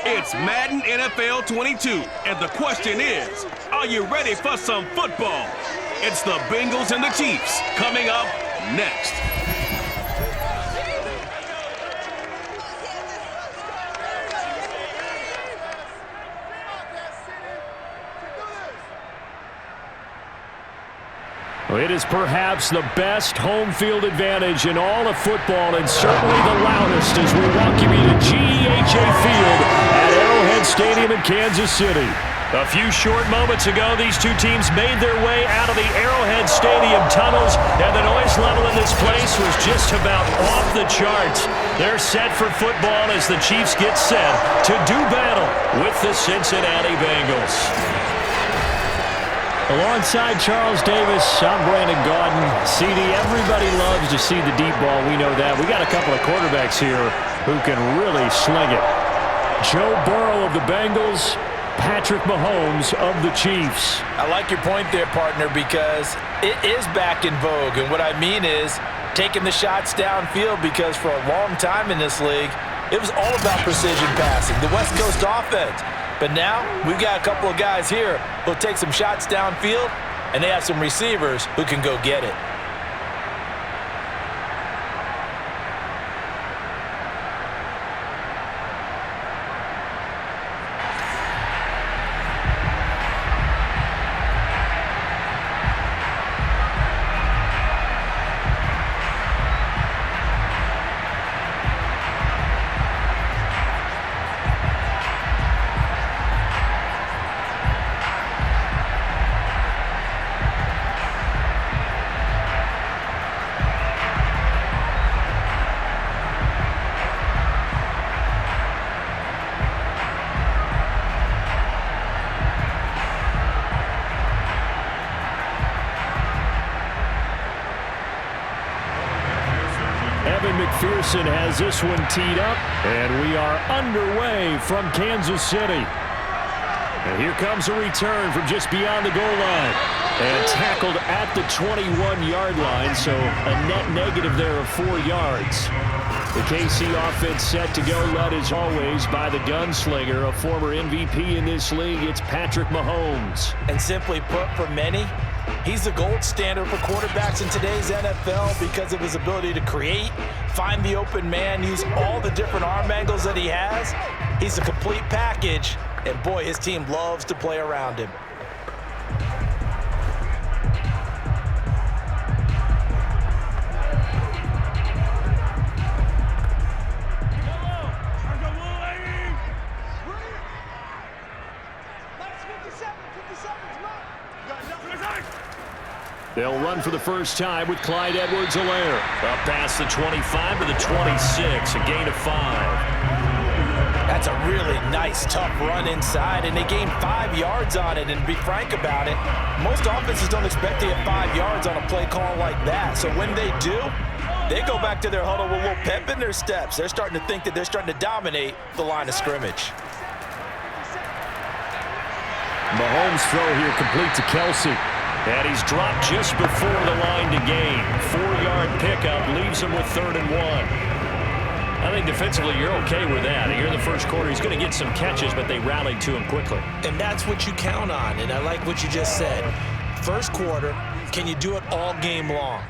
It's Madden NFL 22, and the question is, are you ready for some football? It's the Bengals and the Chiefs coming up next. It is perhaps the best home field advantage in all of football, and certainly the loudest as we welcome you to GEHA Field at Arrowhead Stadium in Kansas City. A few short moments ago, these two teams made their way out of the Arrowhead Stadium tunnels, and the noise level in this place was just about off the charts. They're set for football as the Chiefs get set to do battle with the Cincinnati Bengals. Alongside Charles Davis, I'm Brandon Gaudin. CD, everybody loves to see the deep ball. We know that. We got a couple of quarterbacks here who can really sling it. Joe Burrow of the Bengals, Patrick Mahomes of the Chiefs. I like your point there, partner, because it is back in vogue. And what I mean is taking the shots downfield, because for a long time in this league, it was all about precision passing, the West Coast offense. But now we've got a couple of guys here who'll take some shots downfield, and they have some receivers who can go get it. McPherson has this one teed up, and we are underway from Kansas City. And here comes a return from just beyond the goal line. And tackled at the 21-yard line, so a net negative there of 4 yards. The KC offense set to go, led as always by the gunslinger, a former MVP in this league. It's Patrick Mahomes. And simply put, for many, he's the gold standard for quarterbacks in today's NFL because of his ability to create, find the open man, use all the different arm angles that he has. He's a complete package, and boy, his team loves to play around him. They'll run for the first time with Clyde Edwards-Helaire. Up past the 25 to the 26, a gain of 5. That's a really nice, tough run inside, and they gained 5 yards on it. And to be frank about it, most offenses don't expect to get 5 yards on a play call like that. So when they do, they go back to their huddle with a little pep in their steps. They're starting to think that they're starting to dominate the line of scrimmage. Mahomes' throw here complete to Kelsey. And he's dropped just before the line to gain. 4-yard pickup leaves him with 3rd and 1. I think defensively you're okay with that. Here in the first quarter, he's going to get some catches, but they rallied to him quickly. And that's what you count on, and I like what you just said. First quarter, can you do it all game long?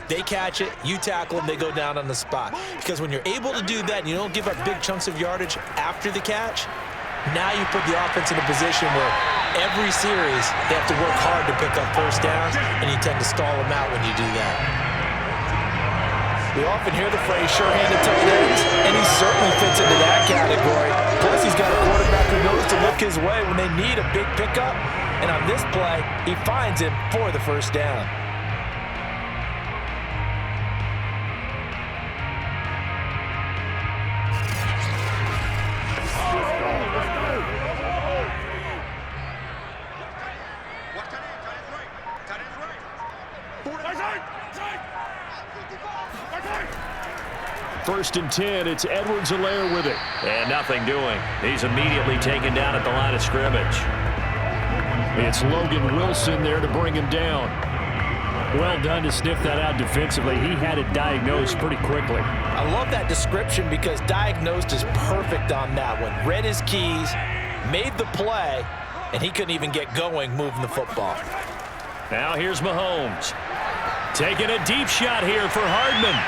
They catch it, you tackle them, they go down on the spot. Because when you're able to do that and you don't give up big chunks of yardage after the catch, now you put the offense in a position where every series they have to work hard to pick up first downs, and you tend to stall them out when you do that. We often hear the phrase sure-handed tight ends, and he certainly fits into that category. Plus, he's got a quarterback who knows to look his way when they need a big pickup, and on this play, he finds it for the first down. First and 10, it's Edwards-Helaire with it. And nothing doing. He's immediately taken down at the line of scrimmage. It's Logan Wilson there to bring him down. Well done to sniff that out defensively. He had it diagnosed pretty quickly. I love that description because diagnosed is perfect on that one. Read his keys, made the play, and he couldn't even get going moving the football. Now here's Mahomes. Taking a deep shot here for Hardman.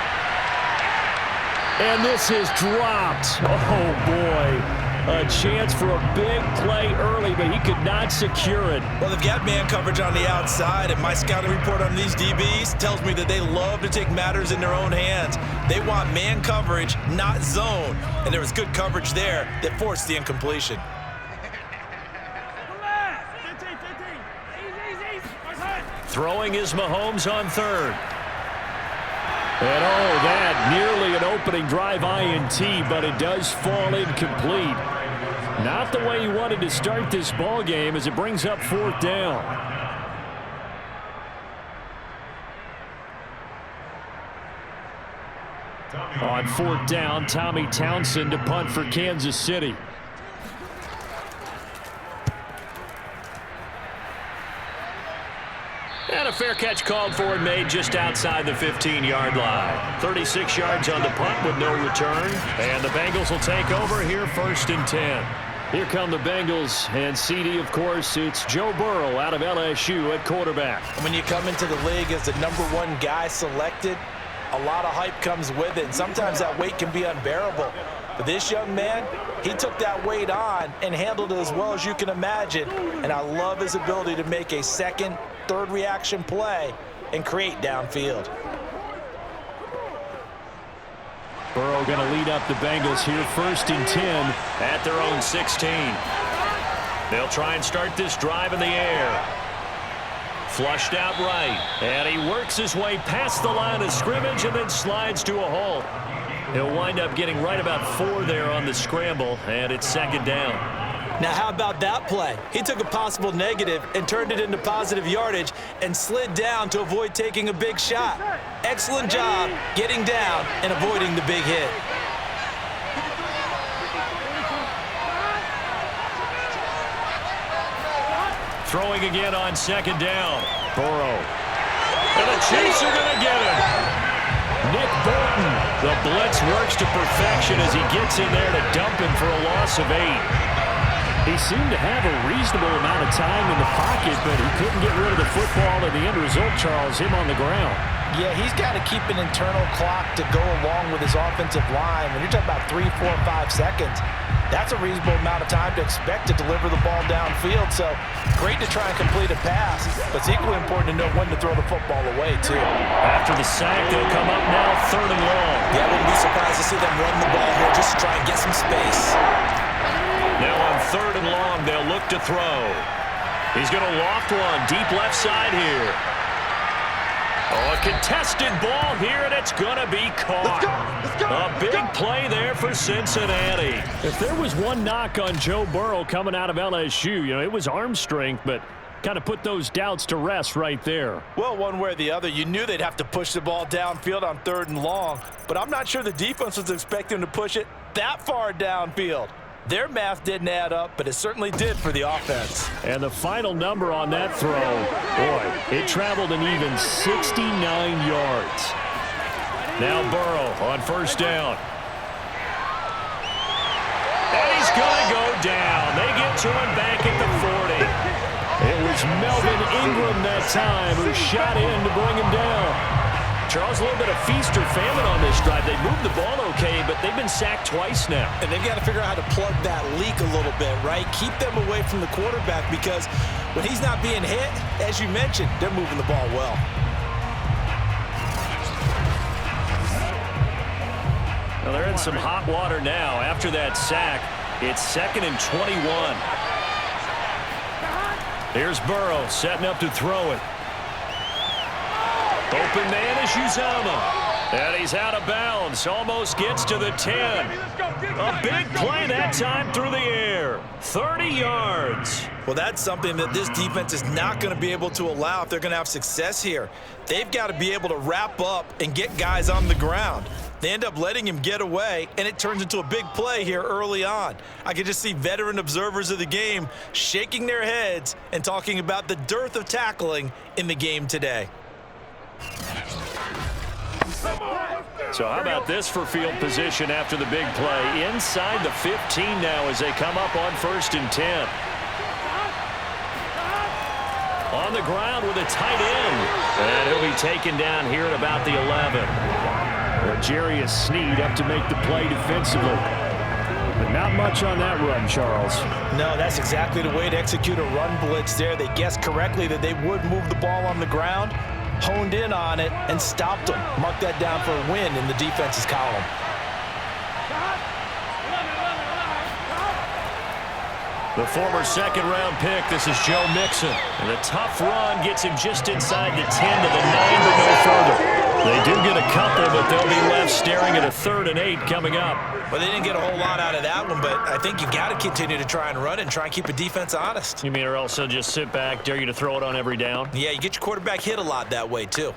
And this is dropped. Oh, boy. A chance for a big play early, but he could not secure it. Well, they've got man coverage on the outside, and my scouting report on these DBs tells me that they love to take matters in their own hands. They want man coverage, not zone. And there was good coverage there that forced the incompletion. Throwing is Mahomes on third. And oh, that nearly an opening drive INT, but it does fall incomplete. Not the way he wanted to start this ball game as it brings up fourth down. On fourth down, Tommy Townsend to punt for Kansas City. And a fair catch called for and made just outside the 15-yard line. 36 yards on the punt with no return. And the Bengals will take over here 1st and 10. Here come the Bengals, and CD, of course, it's Joe Burrow out of LSU at quarterback. When you come into the league as the #1 guy selected, a lot of hype comes with it, and sometimes that weight can be unbearable. But this young man, he took that weight on and handled it as well as you can imagine, and I love his ability to make a second, third reaction play and create downfield. Burrow going to lead up the Bengals here 1st and 10 at their own 16. They'll try and start this drive in the air. Flushed out right, and he works his way past the line of scrimmage and then slides to a halt. He'll wind up getting right about 4 there on the scramble, and it's 2nd down. Now, how about that play? He took a possible negative and turned it into positive yardage and slid down to avoid taking a big shot. Excellent job getting down and avoiding the big hit. Throwing again on 2nd down. Burrow. And the Chiefs are going to get him. Nick Bolton. The blitz works to perfection as he gets in there to dump him for a loss of 8. He seemed to have a reasonable amount of time in the pocket, but he couldn't get rid of the football, and the end result, Charles, him on the ground. Yeah, he's got to keep an internal clock to go along with his offensive line. When you're talking about 3, 4, 5 seconds, that's a reasonable amount of time to expect to deliver the ball downfield. So great to try and complete a pass, but it's equally important to know when to throw the football away, too. After the sack, they'll come up now 3rd and long. Yeah, I wouldn't be surprised to see them run the ball here just to try and get some space. Now on 3rd and long, they'll look to throw. He's going to loft one deep left side here. Oh, a contested ball here, and it's going to be caught. Let's go. A big play there for Cincinnati. If there was one knock on Joe Burrow coming out of LSU, it was arm strength, but kind of put those doubts to rest right there. Well, one way or the other, you knew they'd have to push the ball downfield on 3rd and long, but I'm not sure the defense was expecting to push it that far downfield. Their math didn't add up, but it certainly did for the offense. And the final number on that throw, boy, it traveled an even 69 yards. Now Burrow on 1st down. And he's going to go down. They get to him back at the 40. It was Melvin Ingram that time who shot in to bring him down. Charles, a little bit of feast or famine on this drive. They moved the ball okay, but they've been sacked twice now. And they've got to figure out how to plug that leak a little bit, right? Keep them away from the quarterback because when he's not being hit, as you mentioned, they're moving the ball well. Well, they're in some hot water now. After that sack, it's 2nd and 21. Here's Burrow setting up to throw it. Open man is Uzomah. And he's out of bounds. Almost gets to the 10. A big play that time through the air. 30 yards. Well, that's something that this defense is not going to be able to allow if they're going to have success here. They've got to be able to wrap up and get guys on the ground. They end up letting him get away, and it turns into a big play here early on. I could just see veteran observers of the game shaking their heads and talking about the dearth of tackling in the game today. So how about this for field position after the big play? Inside the 15 now as they come up on 1st and 10. On the ground with a tight end. And he'll be taken down here at about the 11. Jarius Sneed up to make the play defensively. But not much on that run, Charles. No, that's exactly the way to execute a run blitz there. They guessed correctly that they would move the ball on the ground, honed in on it, and stopped them. Mark that down for a win in the defense's column. The former second-round pick, this is Joe Mixon. And a tough run gets him just inside the 10 to the 9, but no further. They do get a couple, but they'll be left staring at a 3rd and 8 coming up. Well, they didn't get a whole lot out of that one, but I think you've got to continue to try and run and try and keep the defense honest. You mean or else they'll just sit back, dare you to throw it on every down? Yeah, you get your quarterback hit a lot that way, too.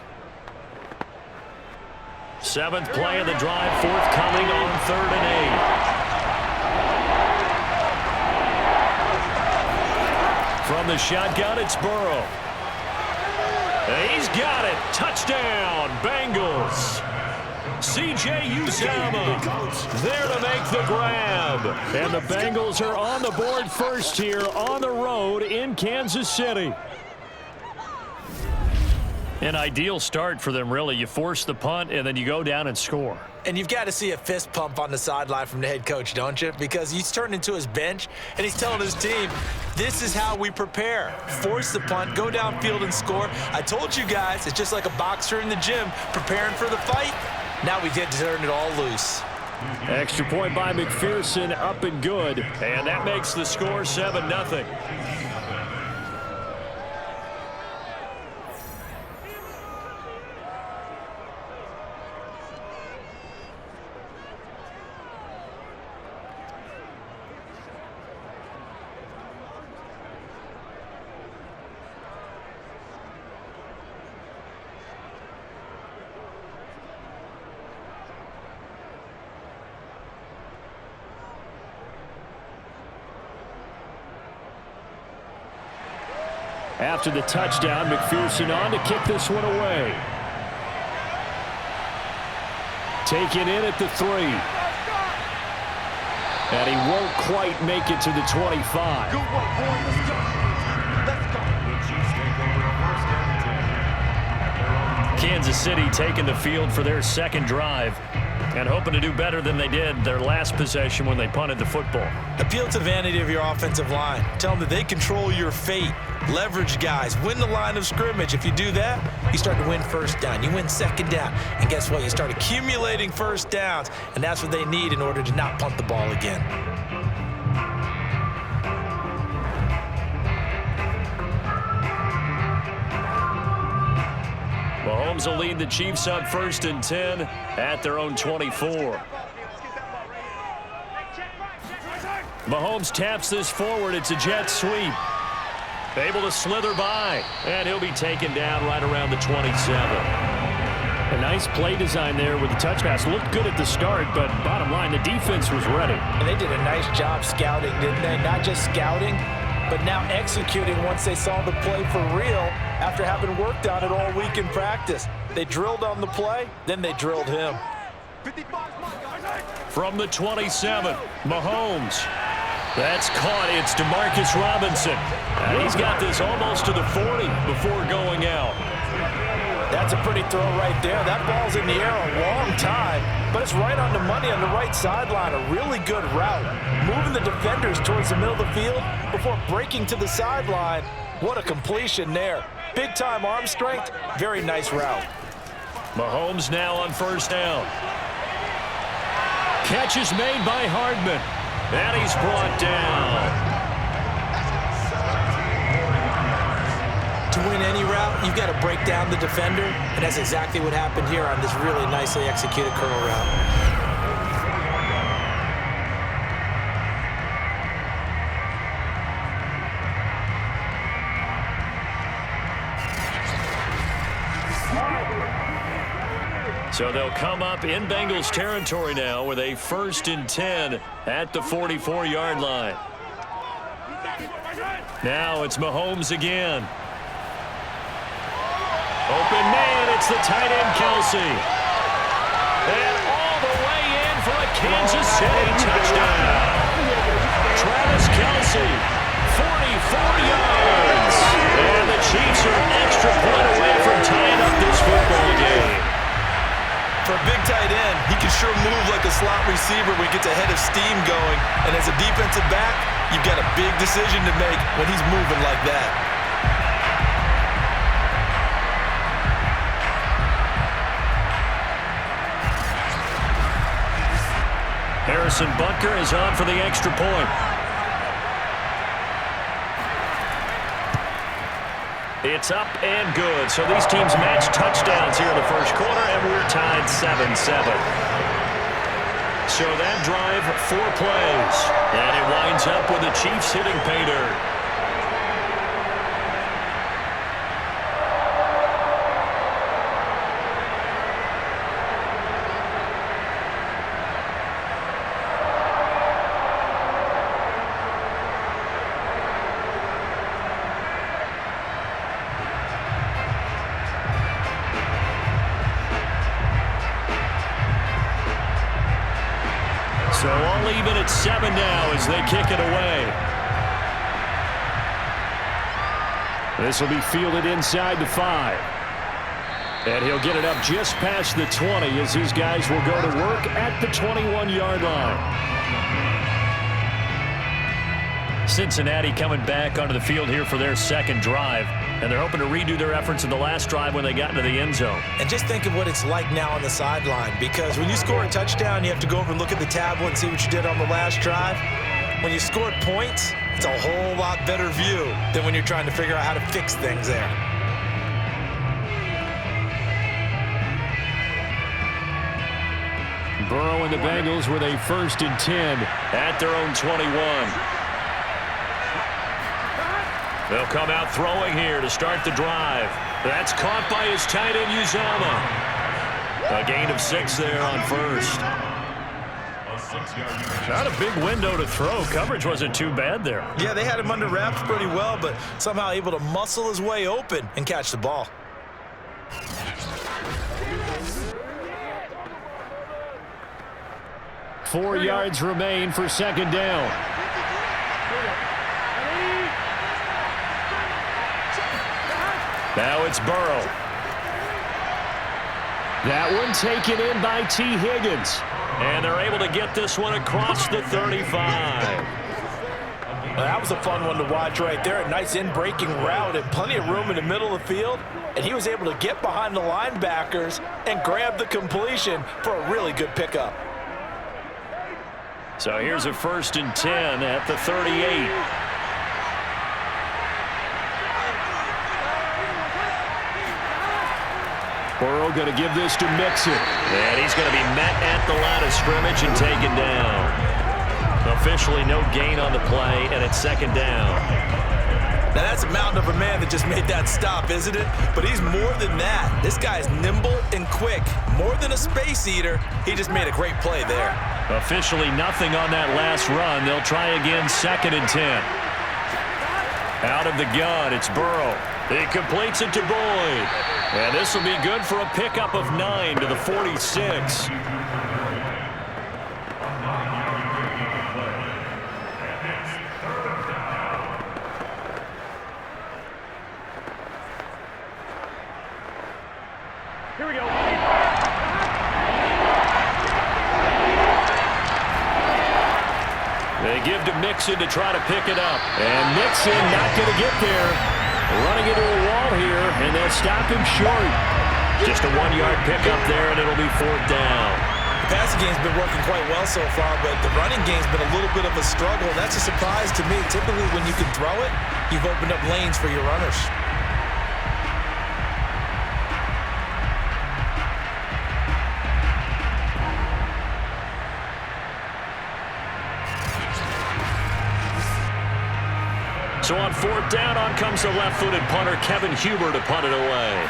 7th play of the drive, forthcoming on 3rd and 8. From the shotgun, it's Burrow. And he's got it. Touchdown, Bengals. C.J. Uzomah there to make the grab. And the Bengals are on the board first here on the road in Kansas City. An ideal start for them, really. You force the punt, and then you go down and score. And you've got to see a fist pump on the sideline from the head coach, don't you? Because he's turned into his bench, and he's telling his team, this is how we prepare. Force the punt, go downfield and score. I told you guys, it's just like a boxer in the gym preparing for the fight. Now we get to turn it all loose. Extra point by McPherson, up and good. And that makes the score 7-0. After the touchdown, McPherson on to kick this one away. Taken in at the 3. And he won't quite make it to the 25. Good work, boys. Let's go. Kansas City taking the field for their second drive and hoping to do better than they did their last possession when they punted the football. Appeal to the vanity of your offensive line. Tell them that they control your fate. Leverage guys. Win the line of scrimmage. If you do that, you start to win first down. You win second down. And guess what? You start accumulating first downs. And that's what they need in order to not punt the ball again. Mahomes will lead the Chiefs up 1st and 10 at their own 24. Mahomes taps this forward. It's a jet sweep. Able to slither by, and he'll be taken down right around the 27. A nice play design there with the touch pass. Looked good at the start, but bottom line, the defense was ready. And they did a nice job scouting, didn't they? Not just scouting, but now executing once they saw the play for real after having worked on it all week in practice. They drilled on the play, then they drilled him. From the 27, Mahomes. That's caught. It's Demarcus Robinson. And he's got this almost to the 40 before going out. That's a pretty throw right there. That ball's in the air a long time, but it's right on the money on the right sideline. A really good route. Moving the defenders towards the middle of the field before breaking to the sideline. What a completion there. Big-time arm strength. Very nice route. Mahomes now on 1st down. Catch is made by Hardman. And he's brought down. To win any route, you've got to break down the defender, and that's exactly what happened here on this really nicely executed curl route. So they'll come up in Bengals territory now with a 1st and 10 at the 44-yard line. Now it's Mahomes again. Open man, it's the tight end, Kelsey. And all the way in for a Kansas City touchdown. Travis Kelsey, 44 yards. And the Chiefs are an extra point away from tying up this football game. For a big tight end, he can sure move like a slot receiver when he gets a head of steam going. And as a defensive back, you've got a big decision to make when he's moving like that. Harrison Butker is on for the extra point. It's up and good. So these teams match touchdowns here in the first quarter, and we're tied 7-7. So that drive, 4 plays. And it winds up with the Chiefs hitting pay dirt. So all even at 7 now as they kick it away. This will be fielded inside the 5. And he'll get it up just past the 20 as these guys will go to work at the 21-yard line. Cincinnati coming back onto the field here for their second drive. And they're hoping to redo their efforts in the last drive when they got into the end zone. And just think of what it's like now on the sideline, because when you score a touchdown, you have to go over and look at the tablet and see what you did on the last drive. When you scored points, it's a whole lot better view than when you're trying to figure out how to fix things there. Burrow and the Bengals with a 1st and 10 at their own 21. They'll come out throwing here to start the drive. That's caught by his tight end, Uzama. A gain of 6 there on first. Not a big window to throw. Coverage wasn't too bad there. Yeah, they had him under wraps pretty well, but somehow able to muscle his way open and catch the ball. Four yards remain for second down. Now it's Burrow. That one taken in by T. Higgins. And they're able to get this one across the 35. Well, that was a fun one to watch right there. A nice in-breaking route and plenty of room in the middle of the field. And he was able to get behind the linebackers and grab the completion for a really good pickup. So here's a 1st and 10 at the 38. Burrow going to give this to Mixon. And he's going to be met at the line of scrimmage and taken down. Officially no gain on the play, and it's second down. Now that's a mountain of a man that just made that stop, isn't it? But he's more than that. This guy's nimble and quick. More than a space eater, he just made a great play there. Officially nothing on that last run. They'll try again, 2nd and 10. Out of the gun, it's Burrow. He completes it to Boyd. And this will be good for a pickup of 9 to the 46. Here we go. They give to Mixon to try to pick it up. And Mixon not going to get there. Running into a wall here, and they'll stop him short. Just a 1-yard pickup there, and it'll be 4th down. The passing game's been working quite well so far, but the running game's been a little bit of a struggle. That's a surprise to me. Typically, when you can throw it, you've opened up lanes for your runners. So on 4th down, on comes the left-footed punter, Kevin Huber, to punt it away.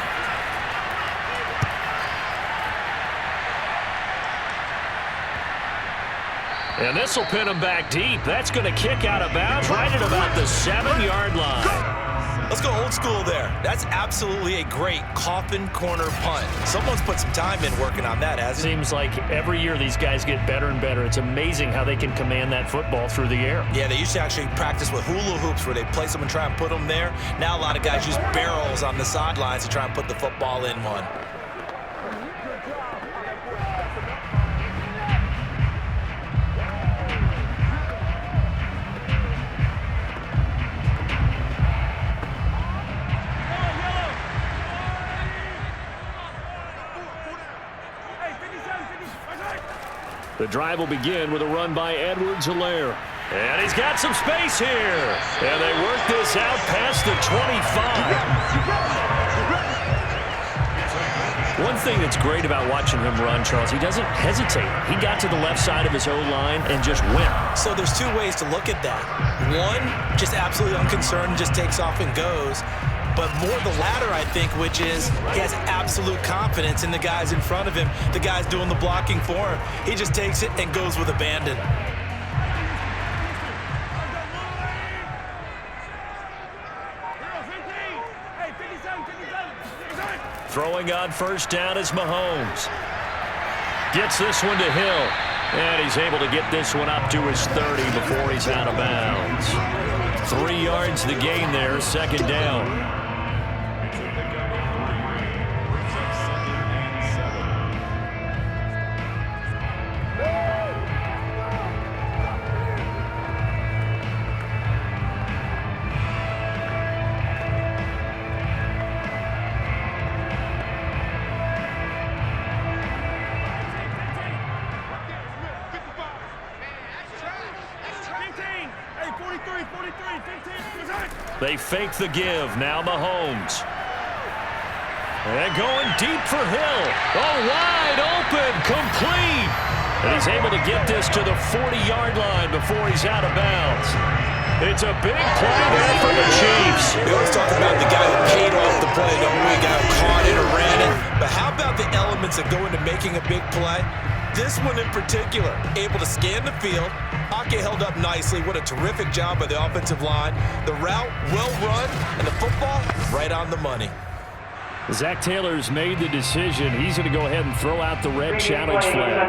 And this will pin him back deep. That's going to kick out of bounds right at about the 7-yard line. Let's go old school there. That's absolutely a great coffin corner punt. Someone's put some time in working on that, hasn't it? Seems like every year these guys get better and better. It's amazing how they can command that football through the air. Yeah, they used to actually practice with hula hoops where they place them and try and put them there. Now a lot of guys use barrels on the sidelines to try and put the football in one. The drive will begin with a run by Edwards-Helaire. And he's got some space here. And they work this out past the 25. One thing that's great about watching him run, Charles, he doesn't hesitate. He got to the left side of his O-line and just went. So there's two ways to look at that. One, just absolutely unconcerned, just takes off and goes. But more the latter, I think, which is he has absolute confidence in the guys in front of him, the guys doing the blocking for him. He just takes it and goes with abandon. Throwing on first down is Mahomes. Gets this one to Hill. And he's able to get this one up to his 30 before he's out of bounds. 3 yards the gain there, second down. They fake the give. Now Mahomes. And going deep for Hill. Oh, wide open. Complete. And he's able to get this to the 40-yard line before he's out of bounds. It's a big play there for the Chiefs. We always talk about the guy who paid off the play, don't we? The guy who caught it or ran it. But how about the elements that go into making a big play? This one in particular, able to scan the field. Ake held up nicely. What a terrific job by the offensive line. The route, well run, and the football, right on the money. Zach Taylor's made the decision. He's going to go ahead and throw out the red challenge flag.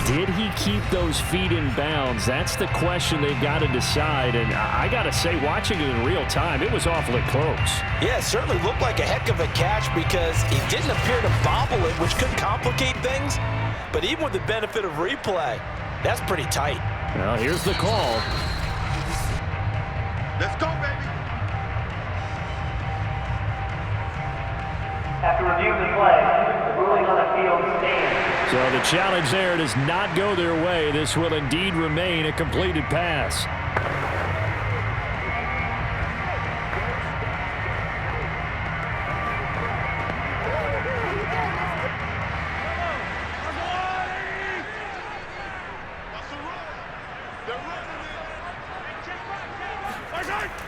Did he keep those feet in bounds? That's the question they've got to decide. And I got to say, watching it in real time, it was awfully close. Yeah, it certainly looked like a heck of a catch because he didn't appear to bobble it, which could complicate things. But even with the benefit of replay, that's pretty tight. Well, here's the call. Let's go, baby. After reviewing the play, the ruling on the field stands. So the challenge there does not go their way. This will indeed remain a completed pass.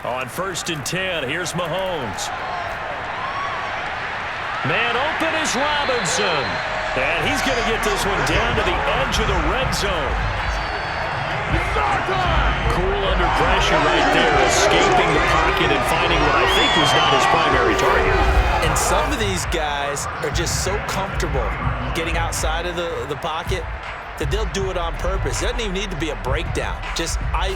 On 1st and 10, here's Mahomes. Man open is Robinson. And he's going to get this one down to the edge of the red zone. Cool under pressure right there, escaping the pocket and finding what I think was not his primary target. And some of these guys are just so comfortable getting outside of the pocket that they'll do it on purpose. It doesn't even need to be a breakdown.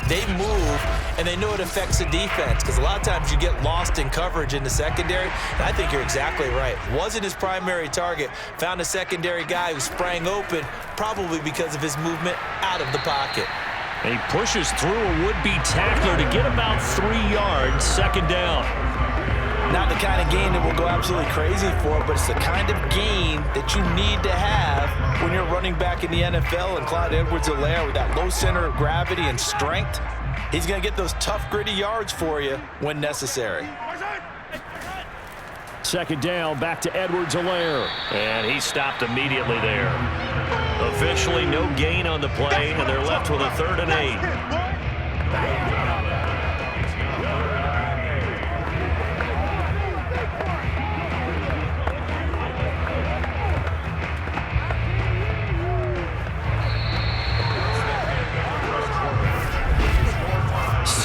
They move, and they know it affects the defense because a lot of times you get lost in coverage in the secondary, and I think you're exactly right. Wasn't his primary target. Found a secondary guy who sprang open, probably because of his movement out of the pocket. He pushes through a would-be tackler to get about 3 yards, second down. Not the kind of game that we'll go absolutely crazy for, but it's the kind of game that you need to have when you're running back in the NFL. And Clyde Edwards-Helaire, with that low center of gravity and strength, he's going to get those tough, gritty yards for you when necessary. Second down, back to Edwards-Helaire. And he stopped immediately there. Officially no gain on the play, and they're left with a 3rd and 8.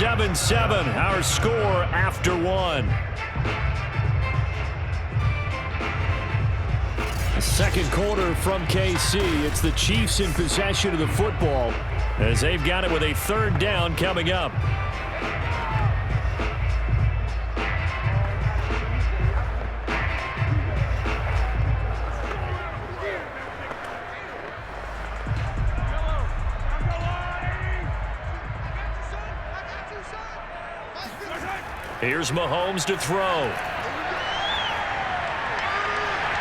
7-7, our score after one. Second quarter from KC. It's the Chiefs in possession of the football as they've got it with a third down coming up. Here's Mahomes to throw.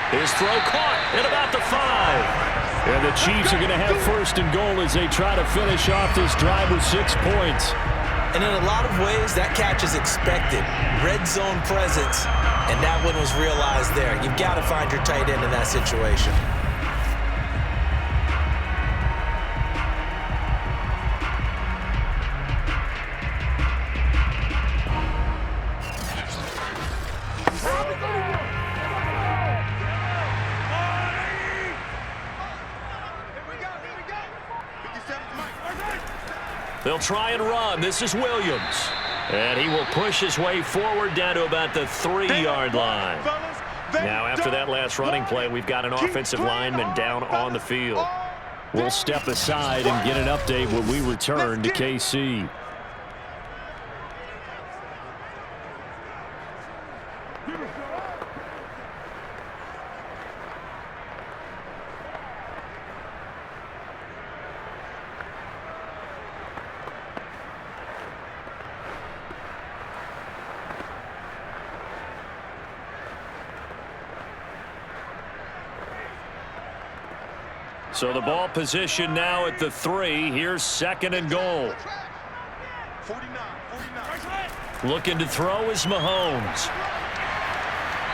His throw caught at about the 5. And the Chiefs are going to have first and goal as they try to finish off this drive with 6 points. And in a lot of ways, that catch is expected. Red zone presence, and that one was realized there. You've got to find your tight end in that situation. They'll try and run. This is Williams. And he will push his way forward down to about the 3-yard line. Now, after that last running play, we've got an offensive lineman down on the field. We'll step aside and get an update when we return to KC. So the ball position now at the 3. Here's second and goal. Looking to throw is Mahomes.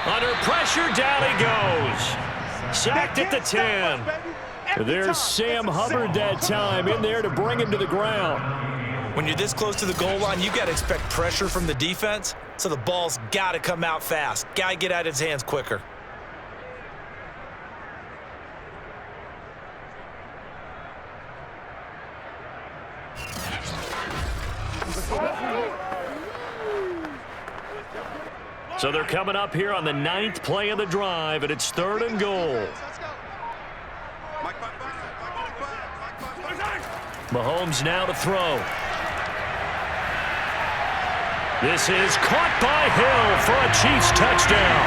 Under pressure, down he goes. Sacked at the 10. There's Sam Hubbard that time in there to bring him to the ground. When you're this close to the goal line, you got to expect pressure from the defense, so the ball's got to come out fast. Got to get out of his hands quicker. So they're coming up here on the 9th play of the drive, and it's third and goal. Mahomes now to throw. This is caught by Hill for a Chiefs touchdown.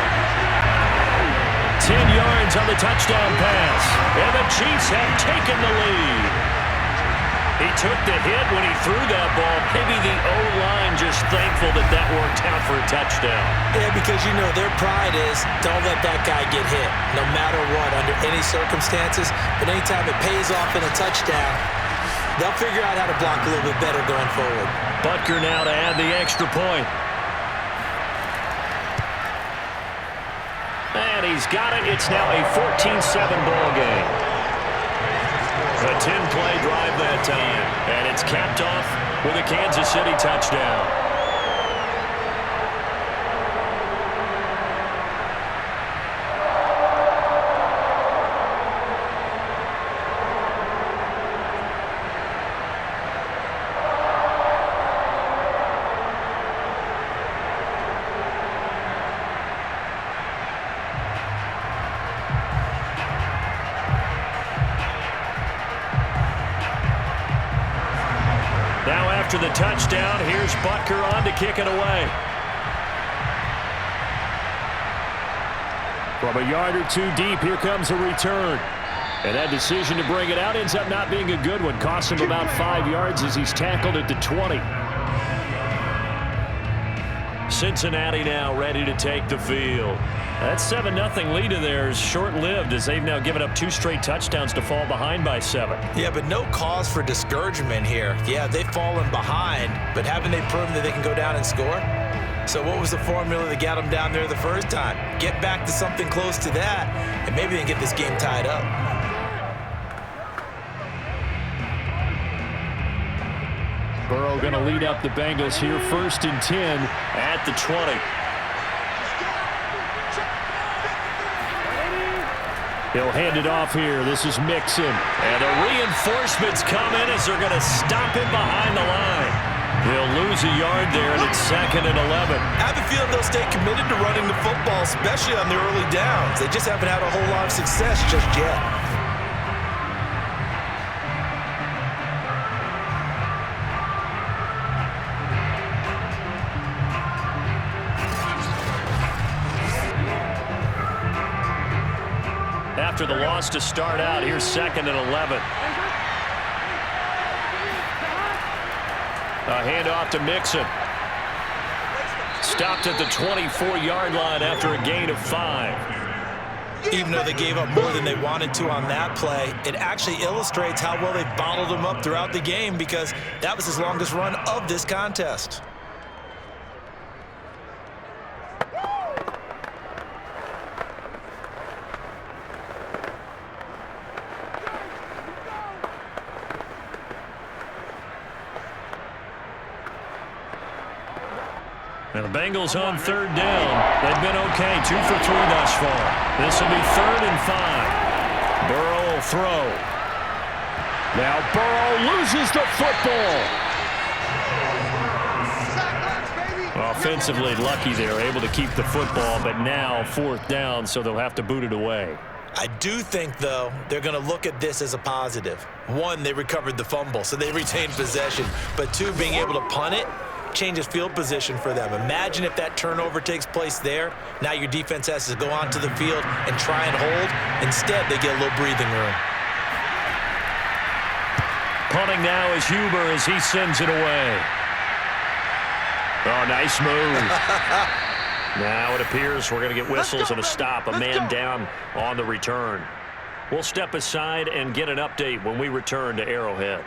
10 yards on the touchdown pass, and the Chiefs have taken the lead. He took the hit when he threw that ball. Maybe the O-line just thankful that that worked out for a touchdown. Yeah, because, you know, their pride is don't let that guy get hit, no matter what, under any circumstances. But anytime it pays off in a touchdown, they'll figure out how to block a little bit better going forward. Butker now to add the extra point. And he's got it. It's now a 14-7 ball game. A 10-play drive that time. And it's capped off with a Kansas City touchdown. Now after the touchdown, here's Butker on to kick it away. From a yard or two deep, here comes a return. And that decision to bring it out ends up not being a good one. Cost him about 5 yards as he's tackled at the 20. Cincinnati now ready to take the field. That 7-0 lead of theirs short-lived as they've now given up 2 straight touchdowns to fall behind by 7. Yeah, but no cause for discouragement here. Yeah, they've fallen behind, but haven't they proven that they can go down and score? So what was the formula that got them down there the first time? Get back to something close to that, and maybe they can get this game tied up. Burrow going to lead up the Bengals here, 1st and 10 at the 20. He'll hand it off here. This is Mixon. And the reinforcements come in as they're going to stop him behind the line. He'll lose a yard there, and it's 2nd and 11. I have a feeling they'll stay committed to running the football, especially on the early downs. They just haven't had a whole lot of success just yet. After the loss to start out, here's 2nd and 11. A handoff to Mixon. Stopped at the 24-yard line after a gain of 5. Even though they gave up more than they wanted to on that play, it actually illustrates how well they bottled them up throughout the game, because that was his longest run of this contest. And the Bengals on 3rd down. They've been okay, 2 for 3 thus far. This will be 3rd and 5. Burrow will throw. Now Burrow loses the football. Offensively lucky they're able to keep the football, but now 4th down, so they'll have to boot it away. I do think, though, they're going to look at this as a positive. 1, they recovered the fumble, so they retained possession. But 2, being able to punt it changes field position for them. Imagine if that turnover takes place there. Now your defense has to go onto the field and try and hold. Instead, they get a little breathing room. Punting now is Huber as he sends it away. Oh, nice move. Now it appears we're going to get whistles and a stop. A man down on the return. We'll step aside and get an update when we return to Arrowhead.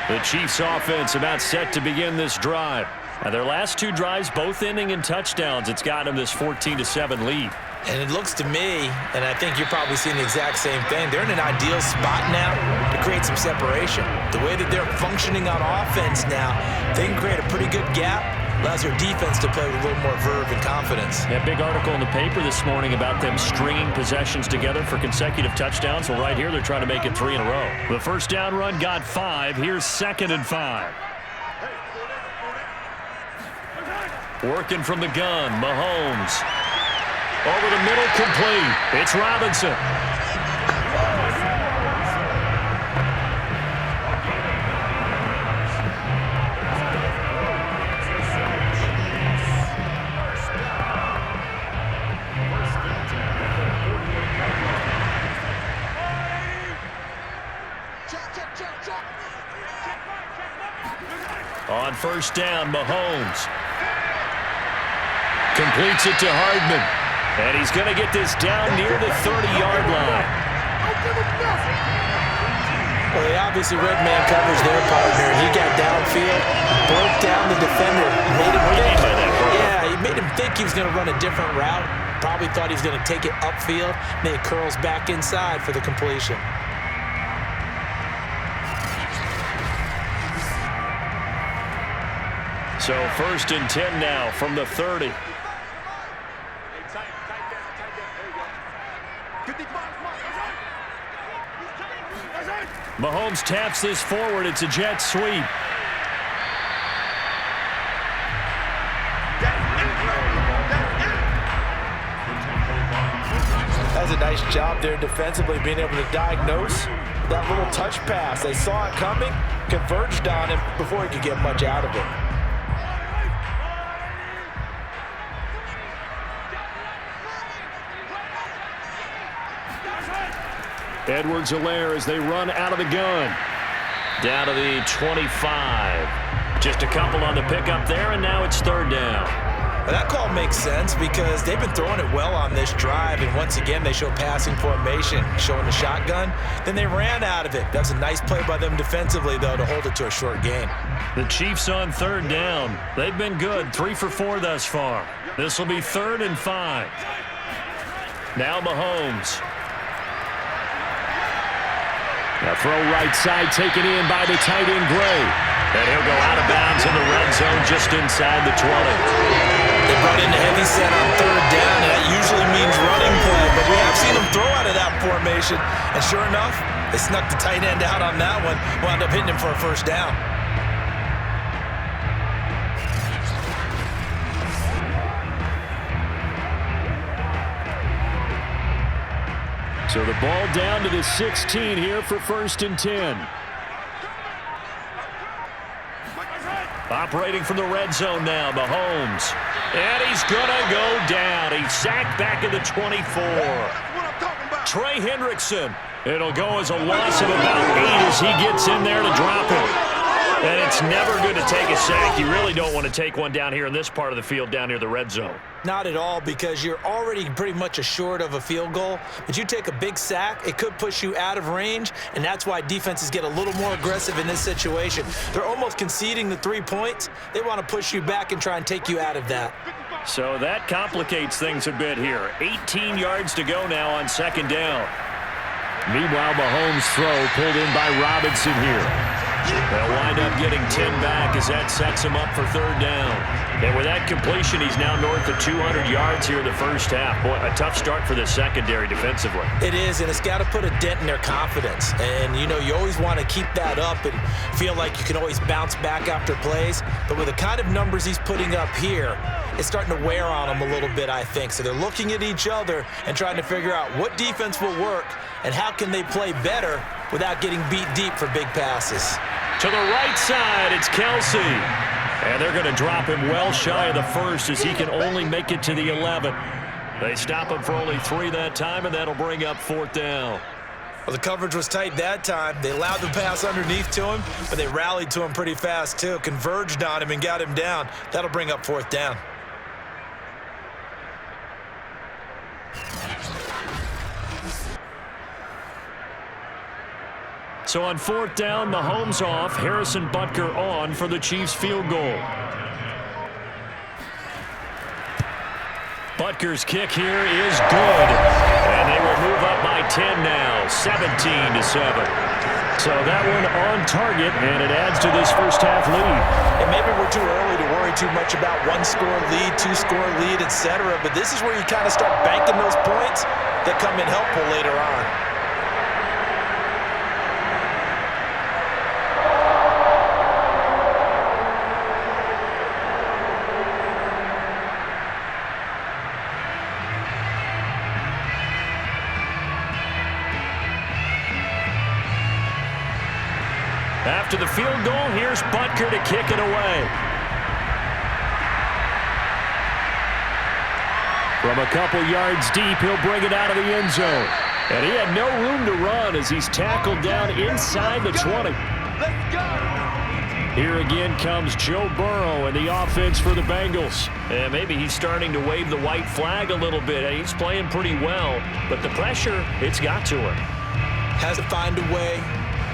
The Chiefs offense about set to begin this drive. Now their last 2 drives both ending in touchdowns. It's got them this 14-7 lead. And it looks to me, and I think you're probably seeing the exact same thing, they're in an ideal spot now to create some separation. The way that they're functioning on offense now, they can create a pretty good gap. Allows their defense to play with a little more verve and confidence. That big article in the paper this morning about them stringing possessions together for consecutive touchdowns. Well, right here, they're trying to make it 3 in a row. The first down run got 5. Here's 2nd and 5. Working from the gun, Mahomes. Over the middle, complete. It's Robinson. On first down, Mahomes completes it to Hardman. And he's going to get this down near the 30-yard line. Well, they obviously red man covers their partner. He got downfield, broke down the defender, he made him think he was going to run a different route. Probably thought he was going to take it upfield. Then he curls back inside for the completion. So 1st and 10 now from the 30. Mahomes taps this forward. It's a jet sweep. That's a nice job there defensively, being able to diagnose that little touch pass. They saw it coming, converged on him before he could get much out of it. Edwards-Helaire as they run out of the gun. Down to the 25. Just a couple on the pickup there, and now it's 3rd down. Well, that call makes sense because they've been throwing it well on this drive, and once again they show passing formation, showing the shotgun. Then they ran out of it. That's a nice play by them defensively, though, to hold it to a short gain. The Chiefs on 3rd down. They've been good, 3 for 4 thus far. This will be 3rd and 5. Now Mahomes. A throw right side taken in by the tight end Gray. And he'll go out of bounds in the red zone just inside the 20. They brought in the heavy set on third down, and that usually means running play. But we have seen them throw out of that formation. And sure enough, they snuck the tight end out on that one. Wound up hitting him for a first down. So the ball down to the 16 here for 1st and 10. Operating from the red zone now, Mahomes. And he's going to go down. He's sacked back at the 24. Trey Hendrickson. It'll go as a loss of about 8 as he gets in there to drop it. And it's never good to take a sack. You really don't want to take one down here in this part of the field down near the red zone. Not at all, because you're already pretty much assured of a field goal. But you take a big sack, it could push you out of range, and that's why defenses get a little more aggressive in this situation. They're almost conceding the 3 points. They want to push you back and try and take you out of that. So that complicates things a bit here. 18 yards to go now on 2nd down. Meanwhile, Mahomes' throw pulled in by Robinson here. They'll wind up getting 10 back as that sets him up for 3rd down. And with that completion, he's now north of 200 yards here in the first half. Boy, a tough start for the secondary defensively. It is, and it's got to put a dent in their confidence. And, you know, you always want to keep that up and feel like you can always bounce back after plays. But with the kind of numbers he's putting up here, it's starting to wear on them a little bit, I think. So they're looking at each other and trying to figure out what defense will work and how can they play better without getting beat deep for big passes. To the right side, it's Kelsey. And they're going to drop him well shy of the 1st as he can only make it to the 11. They stop him for only 3 that time, and that'll bring up 4th down. Well, the coverage was tight that time. They allowed the pass underneath to him, but they rallied to him pretty fast, too. Converged on him and got him down. That'll bring up 4th down. So on 4th down, Mahomes off, Harrison Butker on for the Chiefs field goal. Butker's kick here is good. And they will move up by 10 now, 17-7. So that one on target, and it adds to this first half lead. And maybe we're too early to worry too much about 1-score lead, 2-score lead, etc. But this is where you kind of start banking those points that come in helpful later on. After the field goal, here's Butker to kick it away. From a couple yards deep, he'll bring it out of the end zone. And he had no room to run as he's tackled down inside the 20. Here again comes Joe Burrow and the offense for the Bengals. And maybe he's starting to wave the white flag a little bit. He's playing pretty well, but the pressure, it's got to him. Has to find a way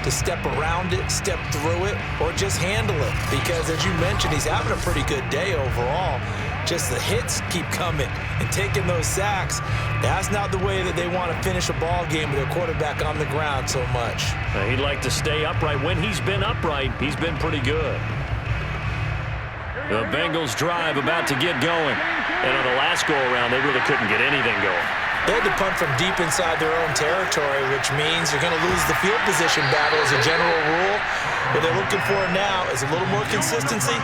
to step around it, step through it, or just handle it. Because as you mentioned, he's having a pretty good day overall. Just the hits keep coming and taking those sacks. That's not the way that they want to finish a ball game with their quarterback on the ground so much. He'd like to stay upright. When he's been upright, he's been pretty good. The Bengals drive about to get going. And on the last go-around, they really couldn't get anything going. They had to punt from deep inside their own territory, which means you're going to lose the field position battle as a general rule. What they're looking for now is a little more consistency,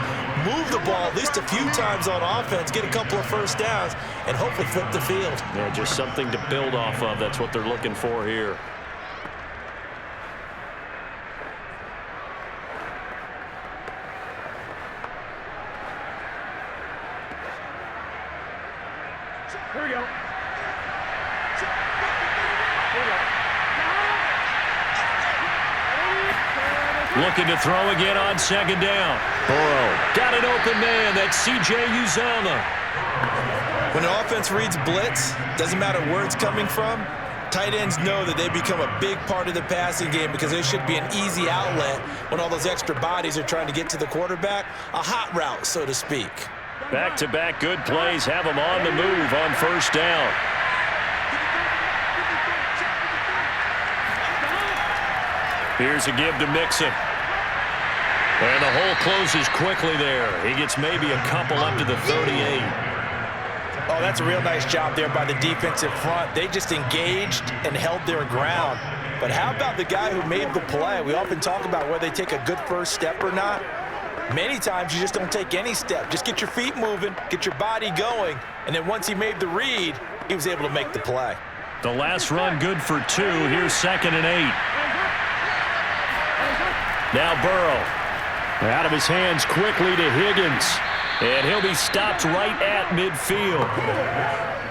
move the ball at least a few times on offense, get a couple of first downs, and hopefully flip the field. Yeah, just something to build off of. That's what they're looking for here. Here we go. Looking to throw again on 2nd down. Burrow got an open man. That's C.J. Uzomah. When the offense reads blitz, doesn't matter where it's coming from, tight ends know that they become a big part of the passing game because they should be an easy outlet when all those extra bodies are trying to get to the quarterback. A hot route, so to speak. Back-to-back good plays have them on the move on 1st down. Here's a give to Mixon. And the hole closes quickly there. He gets maybe a couple up to the 38. Oh, that's a real nice job there by the defensive front. They just engaged and held their ground. But how about the guy who made the play? We often talk about whether they take a good first step or not. Many times you just don't take any step. Just get your feet moving, get your body going, and then once he made the read, he was able to make the play. The last run good for 2. Here's 2nd and 8. Now Burrow. Out of his hands quickly to Higgins. And he'll be stopped right at midfield.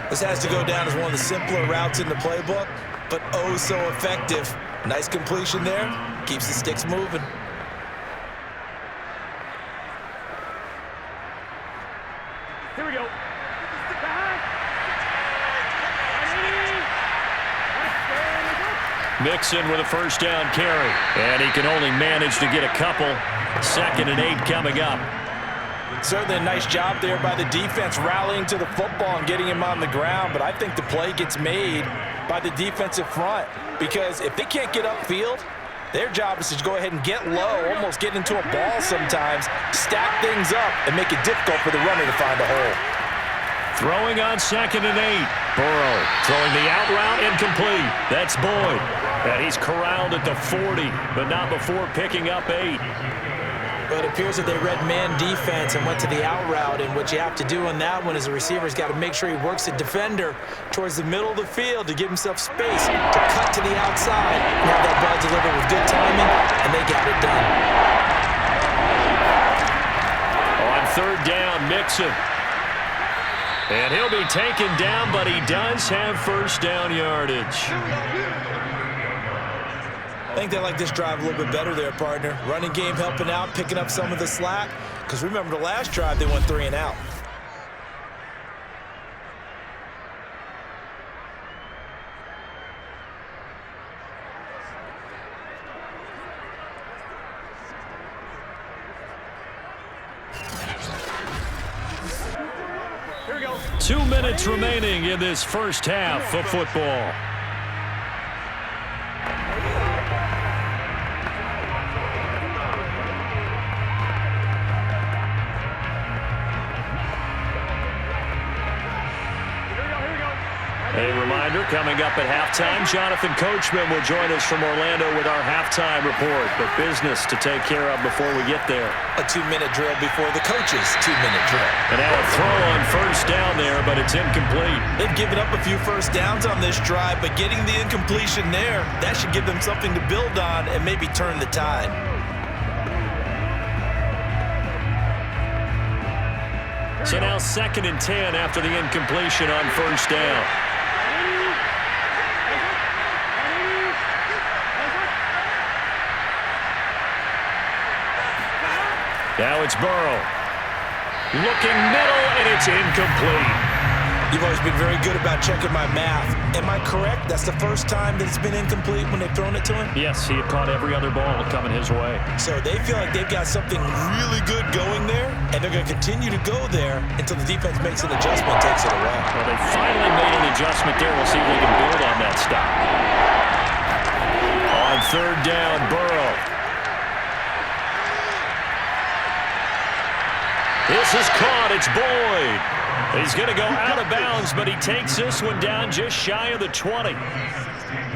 This has to go down as one of the simpler routes in the playbook, but oh so effective. Nice completion there. Keeps the sticks moving. Here we go. Mixon with a first down carry. And he can only manage to get a couple. 2nd and 8 coming up. Certainly a nice job there by the defense rallying to the football and getting him on the ground, but I think the play gets made by the defensive front because if they can't get upfield, their job is to go ahead and get low, almost get into a ball sometimes, stack things up, and make it difficult for the runner to find a hole. Throwing on 2nd and 8. Burrow throwing the out route incomplete. That's Boyd. And he's corralled at the 40, but not before picking up 8. But it appears that they read man defense and went to the out route, and what you have to do on that one is the receiver's got to make sure he works the defender towards the middle of the field to give himself space to cut to the outside and have that ball delivered with good timing, and they got it done. On 3rd down, Mixon. And he'll be taken down, but he does have first down yardage. I think they like this drive a little bit better there, partner. Running game helping out, picking up some of the slack. Because remember the last drive, they went 3 and out. Here we go. 2 minutes remaining in this first half of football. A reminder, coming up at halftime, Jonathan Coachman will join us from Orlando with our halftime report. But business to take care of before we get there. A 2-minute drill before the coach's 2-minute drill. And now a throw on first down there, but it's incomplete. They've given up a few first downs on this drive, but getting the incompletion there, that should give them something to build on and maybe turn the tide. So now 2nd and 10 after the incompletion on first down. Now it's Burrow. Looking middle, and it's incomplete. You've always been very good about checking my math. Am I correct? That's the first time that it's been incomplete when they've thrown it to him? Yes, he had caught every other ball coming his way. So they feel like they've got something really good going there, and they're going to continue to go there until the defense makes an adjustment and takes it away. Well, they finally made an adjustment there. We'll see if they can build on that stop. On 3rd down, Burrow. This is caught. It's Boyd. He's going to go out of bounds, but he takes this one down just shy of the 20.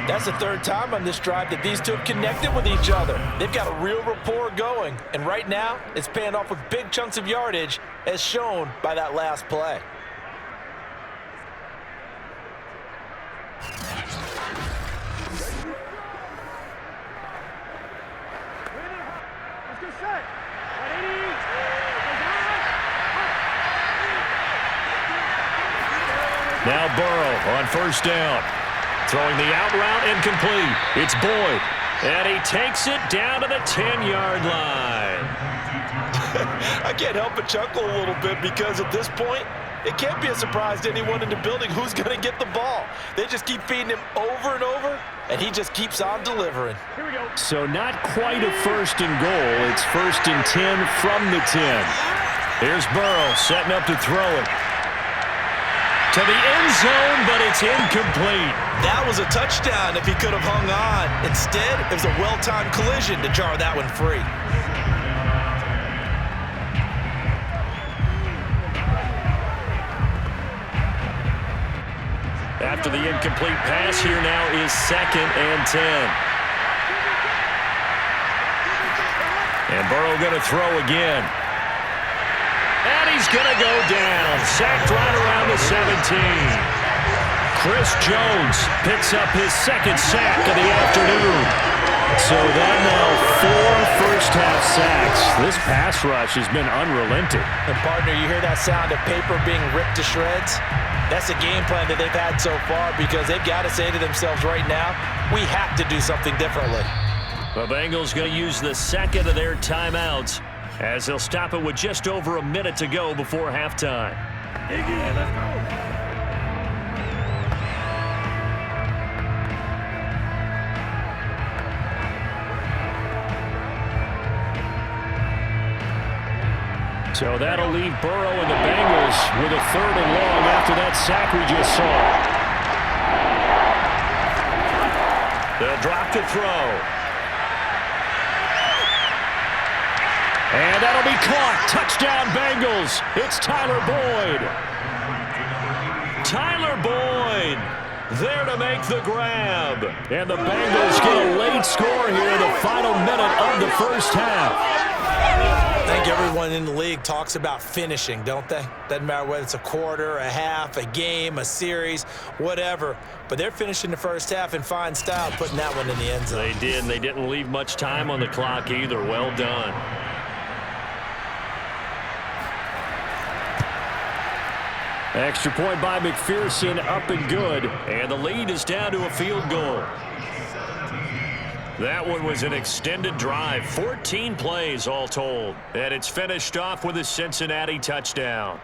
That's the 3rd time on this drive that these two have connected with each other. They've got a real rapport going, and right now it's paying off with big chunks of yardage as shown by that last play. Let's go set. Now Burrow on first down. Throwing the out route incomplete. It's Boyd. And he takes it down to the 10-yard line. I can't help but chuckle a little bit because at this point, it can't be a surprise to anyone in the building who's going to get the ball. They just keep feeding him over and over, and he just keeps on delivering. Here we go. So not quite a 1st and goal. It's 1st and 10 from the 10. Here's Burrow setting up to throw it. To the end zone, but it's incomplete. That was a touchdown if he could have hung on. Instead, it was a well-timed collision to jar that one free. After the incomplete pass, here now is 2nd and 10. And Burrow going to throw again. And he's going to go down. Sacked right around the 17. Chris Jones picks up his 2nd sack of the afternoon. So that now 4 first-half sacks. This pass rush has been unrelenting. And, partner, you hear that sound of paper being ripped to shreds? That's a game plan that they've had so far because they've got to say to themselves right now, we have to do something differently. The Bengals going to use the 2nd of their timeouts as they'll stop it with just over a minute to go before halftime. Let's go. So that'll leave Burrow and the Bengals with a 3rd and long after that sack we just saw. They'll drop to throw. And that'll be caught. Touchdown Bengals. It's Tyler Boyd. Tyler Boyd there to make the grab. And the Bengals get a late score here in the final minute of the first half. I think everyone in the league talks about finishing, don't they? Doesn't matter whether it's a quarter, a half, a game, a series, whatever. But they're finishing the first half in fine style, putting that one in the end zone. They did, and they didn't leave much time on the clock either. Well done. Extra point by McPherson, up and good. And the lead is down to a field goal. That one was an extended drive, 14 plays all told. And it's finished off with a Cincinnati touchdown.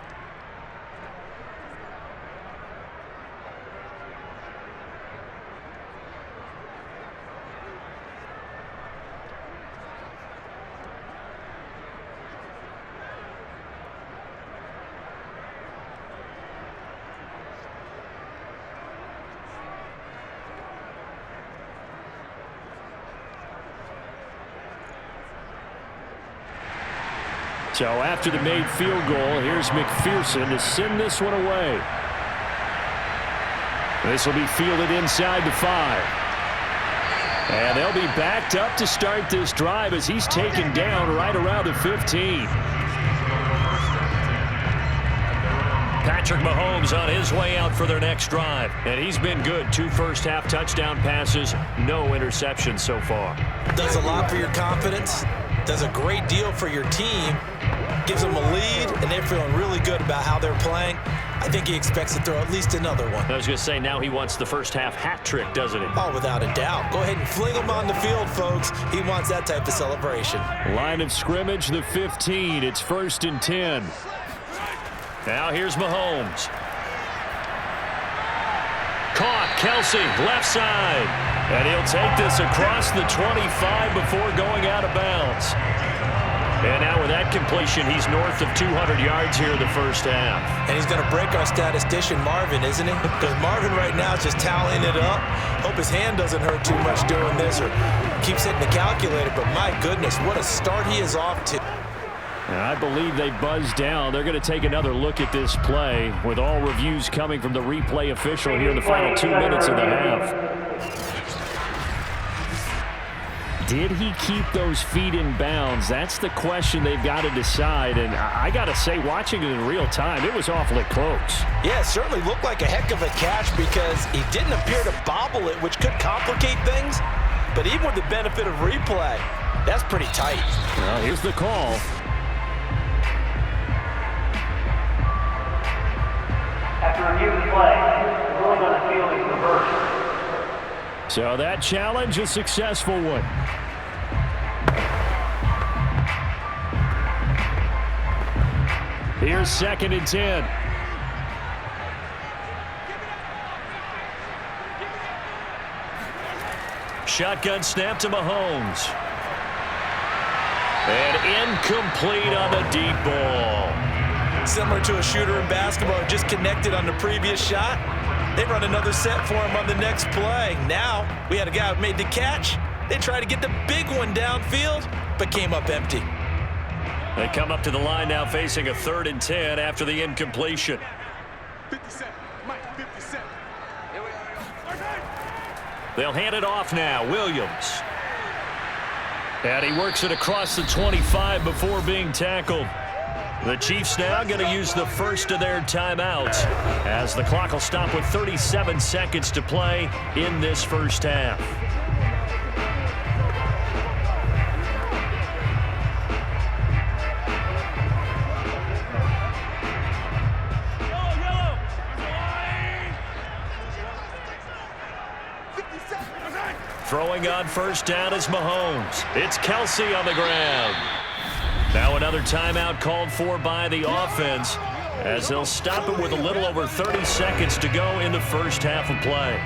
So after the made field goal, here's McPherson to send this one away. This will be fielded inside the 5. And they'll be backed up to start this drive as he's taken down right around the 15. Patrick Mahomes on his way out for their next drive. And he's been good. 2 first-half touchdown passes, no interceptions so far. Does a lot for your confidence. Does a great deal for your team. Gives them a lead, and they're feeling really good about how they're playing. I think he expects to throw at least another one. I was going to say, now he wants the first-half hat trick, doesn't he? Oh, without a doubt. Go ahead and fling him on the field, folks. He wants that type of celebration. Line of scrimmage, the 15. It's 1st and 10. Now here's Mahomes. Caught, Kelsey, left side. And he'll take this across the 25 before going out of bounds. And now with that completion, he's north of 200 yards here in the first half. And he's going to break our statistician, Marvin, isn't he? Because Marvin right now is just tallying it up. Hope his hand doesn't hurt too much doing this or keeps hitting the calculator. But my goodness, what a start he is off to. And I believe they buzzed down. They're going to take another look at this play with all reviews coming from the replay official here in the final 2 minutes of the half. Did he keep those feet in bounds? That's the question they've got to decide. And I got to say, watching it in real time, it was awfully close. Yeah, it certainly looked like a heck of a catch because he didn't appear to bobble it, which could complicate things. But even with the benefit of replay, that's pretty tight. Well, here's the call. After review of the play, the ruling on the field is reversed. So that challenge, a successful one. Here's 2nd and 10. Shotgun snap to Mahomes. And incomplete on the deep ball. Similar to a shooter in basketball who just connected on the previous shot. They run another set for him on the next play. Now, we had a guy who made the catch. They tried to get the big one downfield, but came up empty. They come up to the line now facing a 3rd and 10 after the incompletion. 57. Mike, 57. They'll hand it off now. Williams. And he works it across the 25 before being tackled. The Chiefs now going to use the first of their timeouts as the clock will stop with 37 seconds to play in this first half. Throwing on first down is Mahomes. It's Kelsey on the ground. Now another timeout called for by the offense as they'll stop it with a little over 30 seconds to go in the first half of play.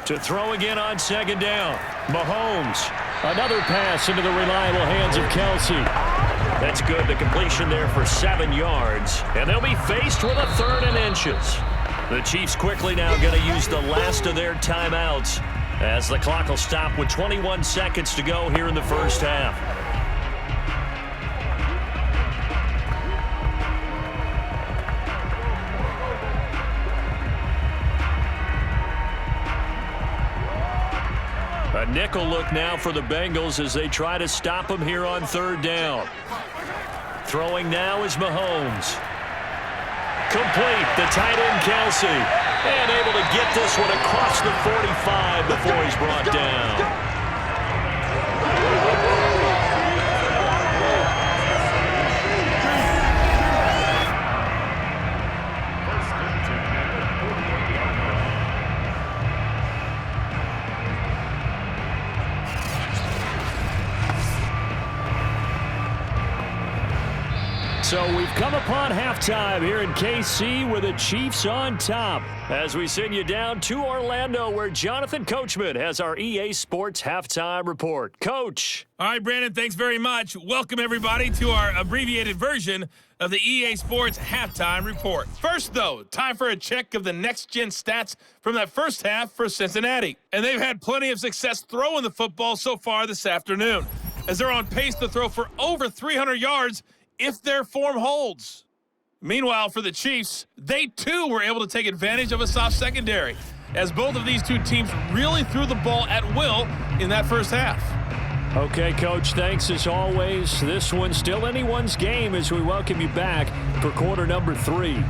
To throw again on second down. Mahomes. Another pass into the reliable hands of Kelsey. That's good. The completion there for 7 yards. And they'll be faced with a 3rd and inches. The Chiefs quickly now going to use the last of their timeouts as the clock will stop with 21 seconds to go here in the first half. A nickel look now for the Bengals as they try to stop him here on 3rd down. Throwing now is Mahomes. Complete, the tight end Kelsey. And able to get this one across the 45 before he's brought down. So we've come upon halftime here in KC with the Chiefs on top as we send you down to Orlando where Jonathan Coachman has our EA Sports Halftime Report. Coach. All right, Brandon, thanks very much. Welcome, everybody, to our abbreviated version of the EA Sports Halftime Report. First, though, time for a check of the next-gen stats from that first half for Cincinnati. And they've had plenty of success throwing the football so far this afternoon, as they're on pace to throw for over 300 yards if their form holds. Meanwhile, for the Chiefs, they too were able to take advantage of a soft secondary, as both of these two teams really threw the ball at will in that first half. Okay, Coach, thanks as always. This one's still anyone's game as we welcome you back for quarter number 3.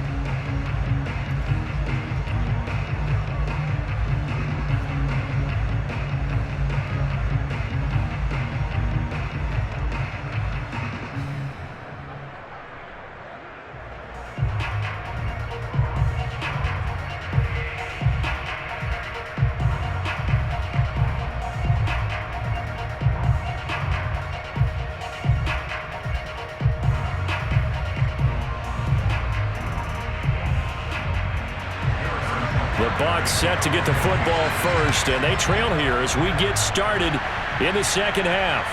The Bucs set to get the football first, and they trail here as we get started in the second half.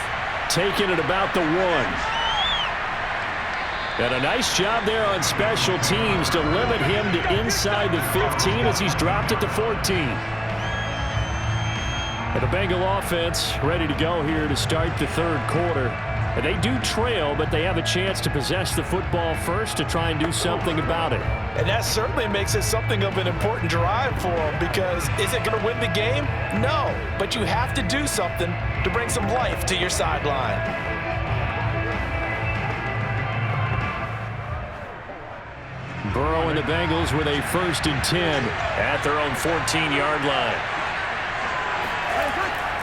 Taking it about the 1. And a nice job there on special teams to limit him to inside the 15 as he's dropped it to 14. And the Bengal offense ready to go here to start the 3rd quarter. And they do trail, but they have a chance to possess the football first to try and do something about it. And that certainly makes it something of an important drive for them, because is it going to win the game? No, but you have to do something to bring some life to your sideline. Burrow and the Bengals with a 1st and 10 at their own 14-yard line.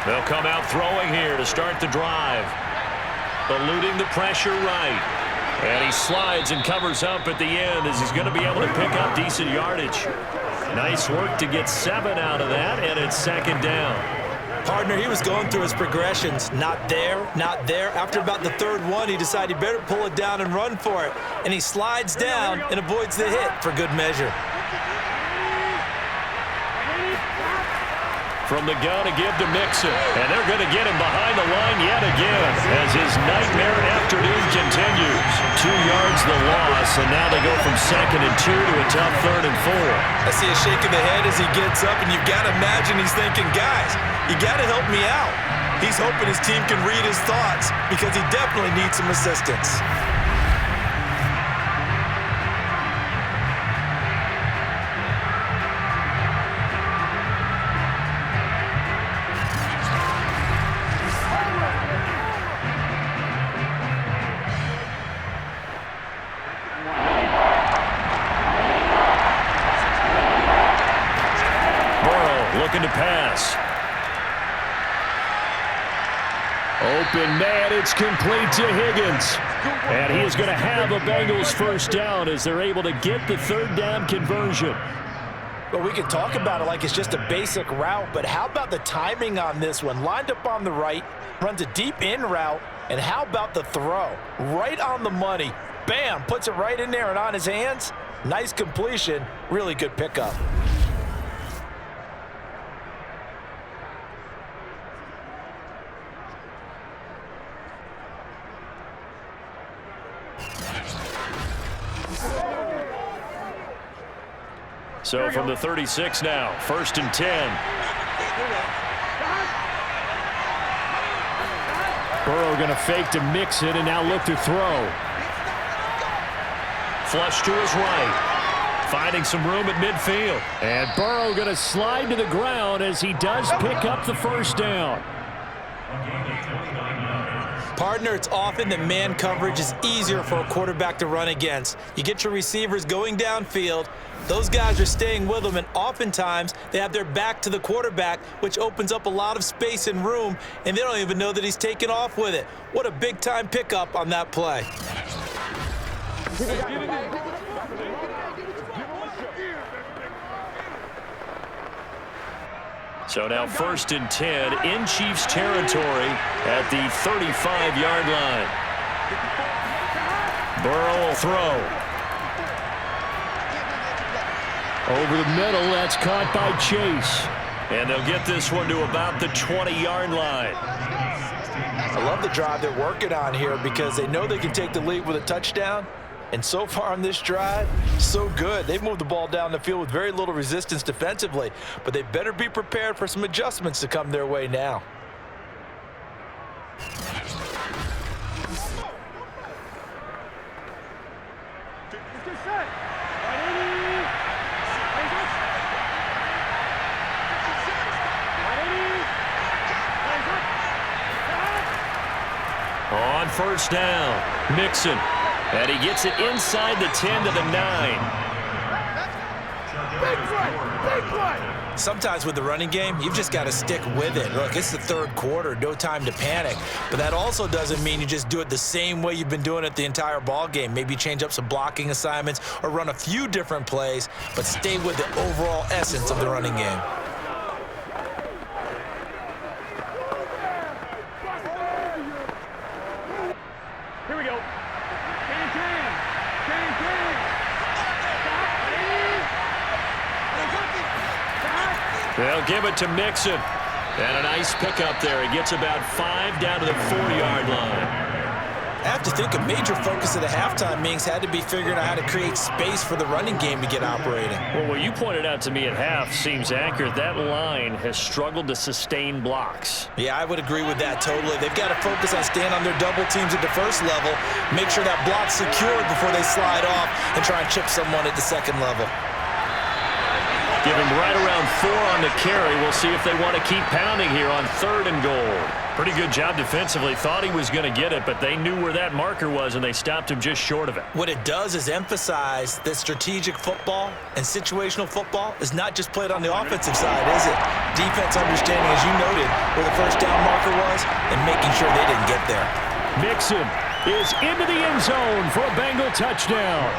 They'll come out throwing here to start the drive. Eluding the pressure right. And he slides and covers up at the end as he's going to be able to pick up decent yardage. Nice work to get 7 out of that, and it's 2nd down. Partner, he was going through his progressions. Not there, not there. After about the third one, he decided he better pull it down and run for it. And he slides down and avoids the hit for good measure. From the gun to give to Mixon. And they're going to get him behind the line yet again as his nightmare afternoon continues. 2 yards the loss, and now they go from 2nd and 2 to a tough 3rd and 4. I see a shake of the head as he gets up, and you've got to imagine he's thinking, guys, you got to help me out. He's hoping his team can read his thoughts because he definitely needs some assistance. Looking to pass. Open man, it's complete to Higgins. And he is going to have a Bengals first down as they're able to get the 3rd down conversion. Well, we can talk about it like it's just a basic route, but how about the timing on this one? Lined up on the right, runs a deep in route, and how about the throw? Right on the money. Bam, puts it right in there and on his hands. Nice completion, really good pickup. So from the 36 now, 1st and 10. Burrow going to fake to Mixon and now look to throw. Flush to his right. Finding some room at midfield. And Burrow going to slide to the ground as he does pick up the first down. Partner, it's often that man coverage is easier for a quarterback to run against. You get your receivers going downfield. Those guys are staying with them, and oftentimes they have their back to the quarterback, which opens up a lot of space and room, and they don't even know that he's taken off with it. What a big-time pickup on that play. So now 1st and 10 in Chiefs territory at the 35-yard line. Burrow will throw. Over the middle, that's caught by Chase. And they'll get this one to about the 20-yard line. I love the drive they're working on here because they know they can take the lead with a touchdown. And so far on this drive, so good. They've moved the ball down the field with very little resistance defensively, but they better be prepared for some adjustments to come their way now. On 1st down, Mixon. And he gets it inside the 10 to the 9. Sometimes with the running game, you've just got to stick with it. Look, it's the 3rd quarter, no time to panic. But that also doesn't mean you just do it the same way you've been doing it the entire ball game. Maybe change up some blocking assignments or run a few different plays, but stay with the overall essence of the running game. Here we go. They'll give it to Mixon. And a nice pickup there. He gets about 5 down to the 4-yard line. I have to think a major focus of the halftime meetings had to be figuring out how to create space for the running game to get operating. Well, what you pointed out to me at half seems accurate. That line has struggled to sustain blocks. Yeah, I would agree with that totally. They've got to focus on staying on their double teams at the first level, make sure that block's secured before they slide off, and try and chip someone at the second level. Give him right around 4 on the carry. We'll see if they want to keep pounding here on 3rd and goal. Pretty good job defensively. Thought he was going to get it, but they knew where that marker was, and they stopped him just short of it. What it does is emphasize that strategic football and situational football is not just played on the offensive side, is it? Defense understanding, as you noted, where the first down marker was and making sure they didn't get there. Mixon is into the end zone for a Bengal touchdown.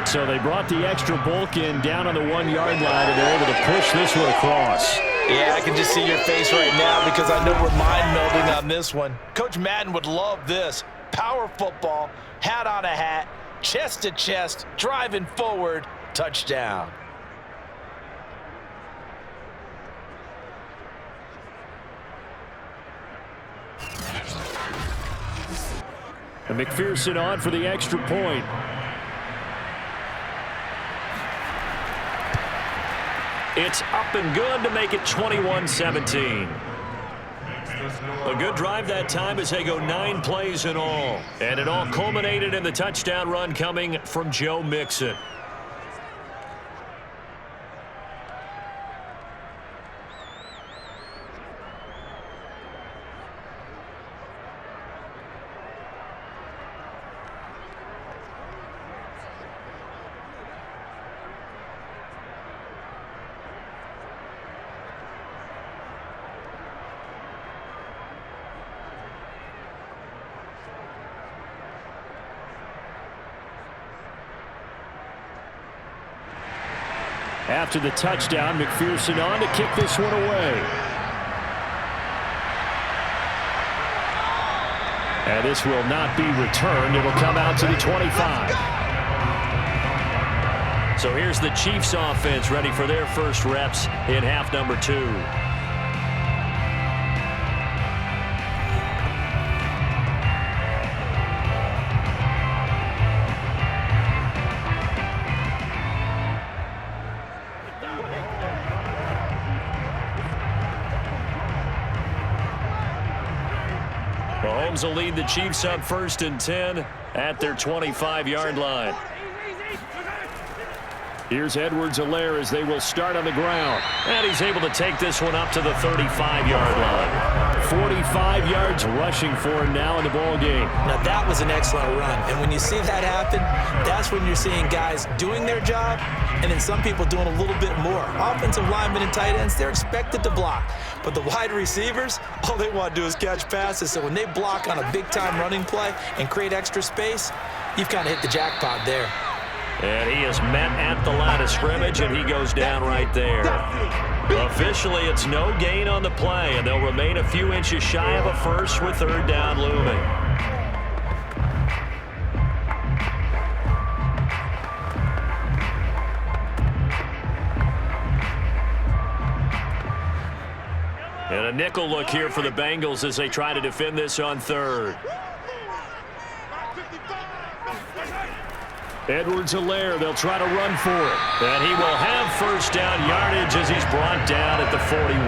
So they brought the extra bulk in down on the 1-yard line, and they're able to push this one across. Yeah, I can just see your face right now because I know we're mind-melding on this one. Coach Madden would love this. Power football, hat on a hat, chest to chest, driving forward, touchdown. And McPherson on for the extra point. It's up and good to make it 21-17. A good drive that time as they go 9 plays in all. And it all culminated in the touchdown run coming from Joe Mixon. After the touchdown, McPherson on to kick this one away. And this will not be returned. It'll come out to the 25. So here's the Chiefs offense ready for their first reps in half number 2. Mahomes will lead the Chiefs up 1st and 10 at their 25-yard line. Here's Edwards-Helaire as they will start on the ground. And he's able to take this one up to the 35-yard line. 45 yards rushing for him now in the ball game. Now that was an excellent run. And when you see that happen, that's when you're seeing guys doing their job and then some people doing a little bit more. Offensive linemen and tight ends, they're expected to block. But the wide receivers, all they want to do is catch passes. So when they block on a big-time running play and create extra space, you've kind of hit the jackpot there. And he is met at the line of scrimmage, and he goes down right there. Officially, it's no gain on the play, and they'll remain a few inches shy of a first with 3rd down looming. And a nickel look here for the Bengals as they try to defend this on 3rd. Edwards-Helaire, they'll try to run for it. And he will have 1st down yardage as he's brought down at the 41.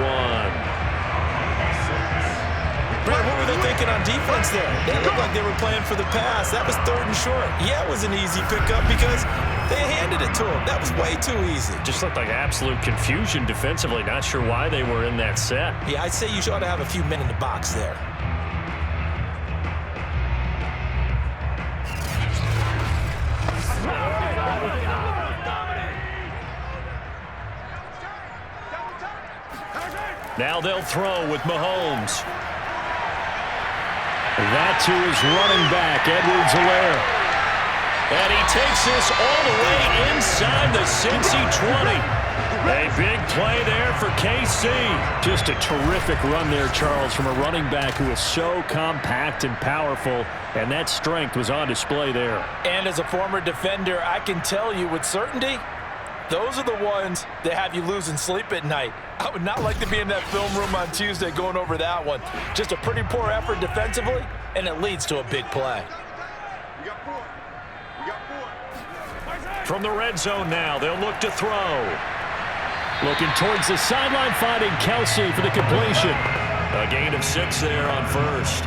Brad, what were they thinking on defense there? They looked like they were playing for the pass. That was 3rd and short. Yeah, it was an easy pickup because they handed it to him. That was way too easy. Just looked like absolute confusion defensively. Not sure why they were in that set. Yeah, I'd say you ought to have a few men in the box there. Now they'll throw with Mahomes. That to his running back, Edwards-Helaire. And he takes this all the way inside the Cincy 20. A big play there for KC. Just a terrific run there, Charles, from a running back who is so compact and powerful, and that strength was on display there. And as a former defender, I can tell you with certainty, those are the ones that have you losing sleep at night. I would not like to be in that film room on Tuesday going over that one. Just a pretty poor effort defensively, and it leads to a big play. From the red zone now, they'll look to throw. Looking towards the sideline, finding Kelsey for the completion. A gain of 6 there on 1st.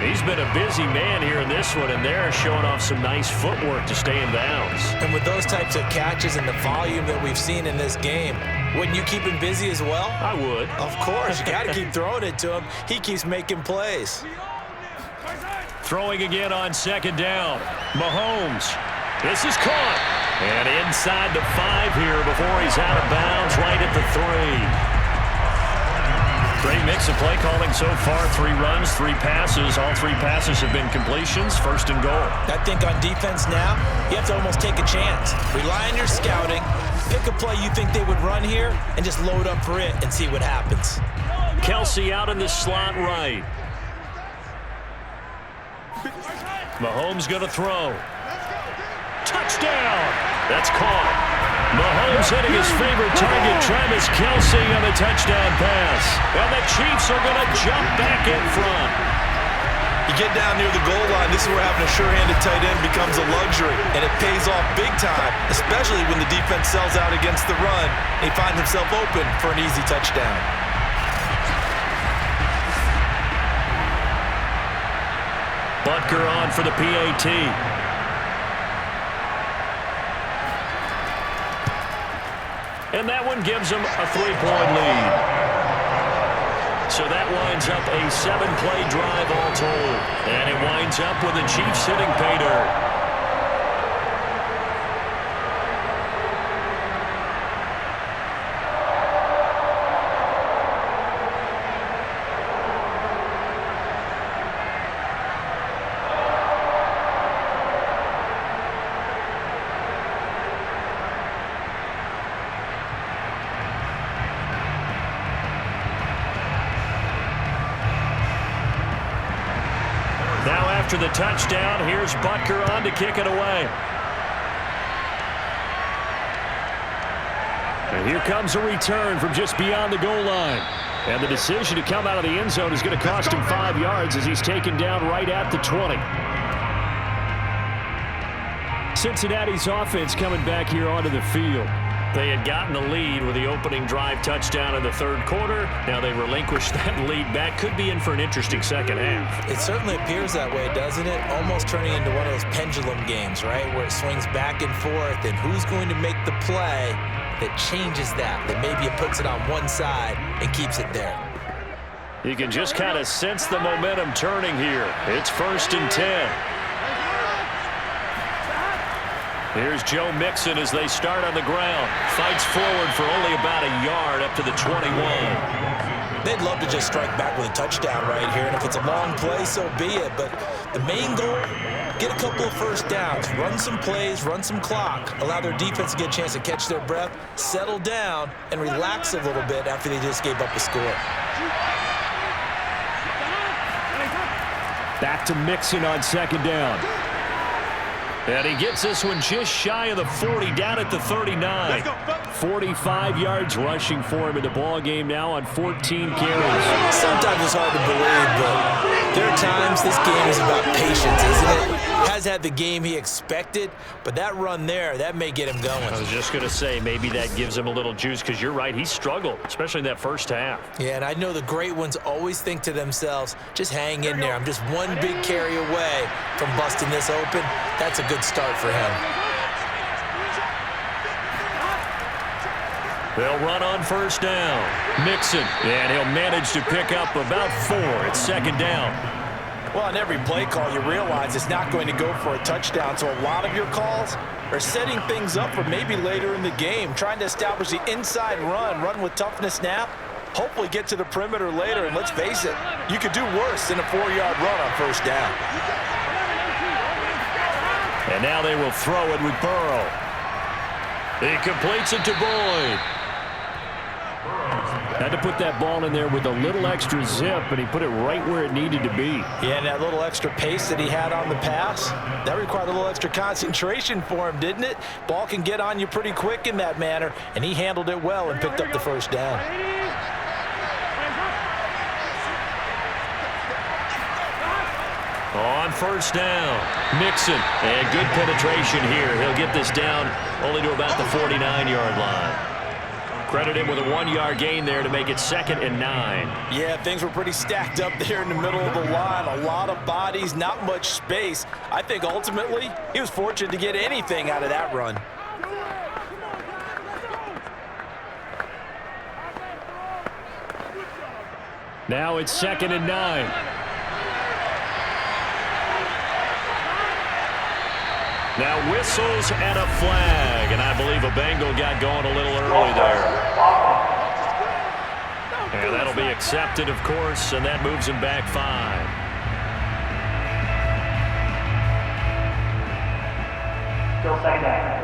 He's been a busy man here in this one, and they're showing off some nice footwork to stay in bounds. And with those types of catches and the volume that we've seen in this game, wouldn't you keep him busy as well? I would. Of course. You got to keep throwing it to him. He keeps making plays. Throwing again on 2nd down. Mahomes. This is caught. And inside the 5 here before he's out of bounds right at the 3. Great mix of play calling so far. 3 runs, 3 passes. All 3 passes have been completions. First and goal. I think on defense now, you have to almost take a chance. Rely on your scouting. Pick a play you think they would run here and just load up for it and see what happens. Kelsey out in the slot right. Mahomes going to throw. Touchdown! That's caught. Mahomes hitting his favorite target, Travis Kelsey, on the touchdown pass. And the Chiefs are going to jump back in front. You get down near the goal line, this is where having a sure-handed tight end becomes a luxury, and it pays off big time, especially when the defense sells out against the run, and he finds himself open for an easy touchdown. Butker on for the PAT. And that one gives them a 3-point lead. So that winds up a 7-play drive all told. And it winds up with the Chiefs hitting pay dirt. Now after the touchdown, here's Butker on to kick it away. And here comes a return from just beyond the goal line. And the decision to come out of the end zone is going to cost him 5 yards as he's taken down right at the 20. Cincinnati's offense coming back here onto the field. They had gotten the lead with the opening drive touchdown in the third quarter. Now they relinquished that lead back. Could be in for an interesting second half. It certainly appears that way, doesn't it? Almost turning into one of those pendulum games, right? Where it swings back and forth, and who's going to make the play that changes that maybe it puts it on one side and keeps it there. You can just kind of sense the momentum turning here. It's 1st and 10. Here's Joe Mixon as they start on the ground. Fights forward for only about a yard up to the 21. They'd love to just strike back with a touchdown right here, and if it's a long play, so be it. But the main goal, get a couple of first downs, run some plays, run some clock, allow their defense to get a chance to catch their breath, settle down, and relax a little bit after they just gave up a score. Back to Mixon on 2nd down. And he gets this one just shy of the 40, down at the 39. 45 yards rushing for him in the ball game now on 14 carries. Sometimes it's hard to believe, but there are times this game is about patience, isn't it? Has had the game he expected, but that run there, that may get him going. I was just going to say, maybe that gives him a little juice, because you're right, he struggled, especially in that first half. Yeah, and I know the great ones always think to themselves, just hang in there. I'm just one big carry away from busting this open. That's a good start for him. They'll run on 1st down. Mixon, and he'll manage to pick up about 4. It's 2nd down. Well, on every play call, you realize it's not going to go for a touchdown, so a lot of your calls are setting things up for maybe later in the game, trying to establish the inside run with toughness now, hopefully get to the perimeter later, and let's face it, you could do worse than a 4-yard run on 1st down. And now they will throw it with Burrow. He completes it to Boyd. Had to put that ball in there with a little extra zip, and he put it right where it needed to be. Yeah, and that little extra pace that he had on the pass, that required a little extra concentration for him, didn't it? Ball can get on you pretty quick in that manner, and he handled it well and picked up the 1st down. On 1st down, Mixon, and good penetration here. He'll get this down only to about the 49-yard line. Credit him with a 1-yard gain there to make it 2nd and 9. Yeah, things were pretty stacked up there in the middle of the line. A lot of bodies, not much space. I think ultimately he was fortunate to get anything out of that run. Now it's 2nd and 9. Now whistles and a flag, and I believe a Bengal got going a little early there. And that'll be accepted, of course, and that moves him back 5. Still second down.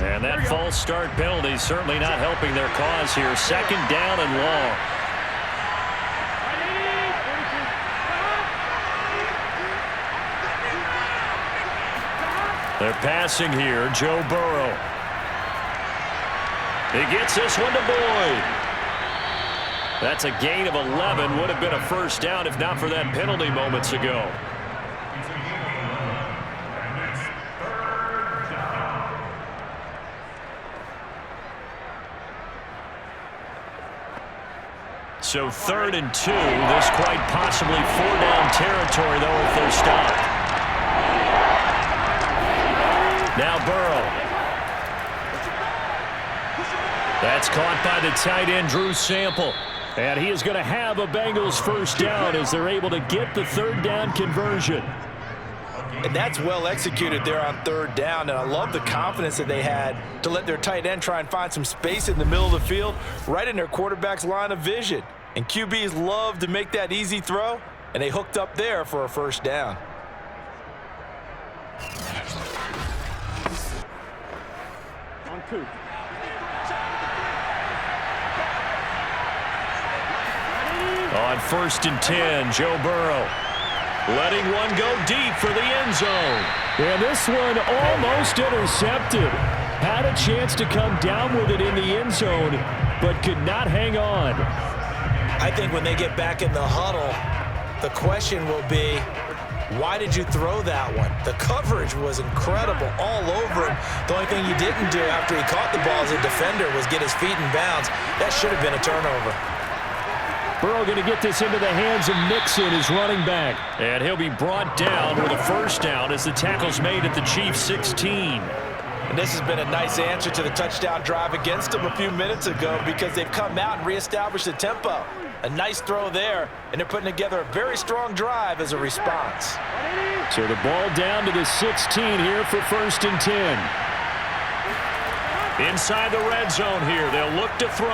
And that false start penalty certainly not helping their cause here. Second down and long. They're passing here. Joe Burrow. He gets this one to Boyd. That's a gain of 11. Would have been a first down if not for that penalty moments ago. So 3rd and 2. This quite possibly 4-down territory, though, if they're stopped. Now Burrow. That's caught by the tight end, Drew Sample. And he is going to have a Bengals first down as they're able to get the 3rd down conversion. And that's well executed there on 3rd down, and I love the confidence that they had to let their tight end try and find some space in the middle of the field, right in their quarterback's line of vision. And QBs love to make that easy throw, and they hooked up there for a first down. On 2. On 1st and 10, Joe Burrow letting one go deep for the end zone. And this one almost intercepted. Had a chance to come down with it in the end zone, but could not hang on. I think when they get back in the huddle, the question will be, why did you throw that one? The coverage was incredible all over him. The only thing he didn't do after he caught the ball as a defender was get his feet in bounds. That should have been a turnover. Burrow going to get this into the hands of Mixon, his running back. And he'll be brought down with a first down as the tackle's made at the Chiefs' 16. And this has been a nice answer to the touchdown drive against them a few minutes ago because they've come out and reestablished the tempo. A nice throw there, and they're putting together a very strong drive as a response. So the ball down to the 16 here for 1st and 10. Inside the red zone here, they'll look to throw.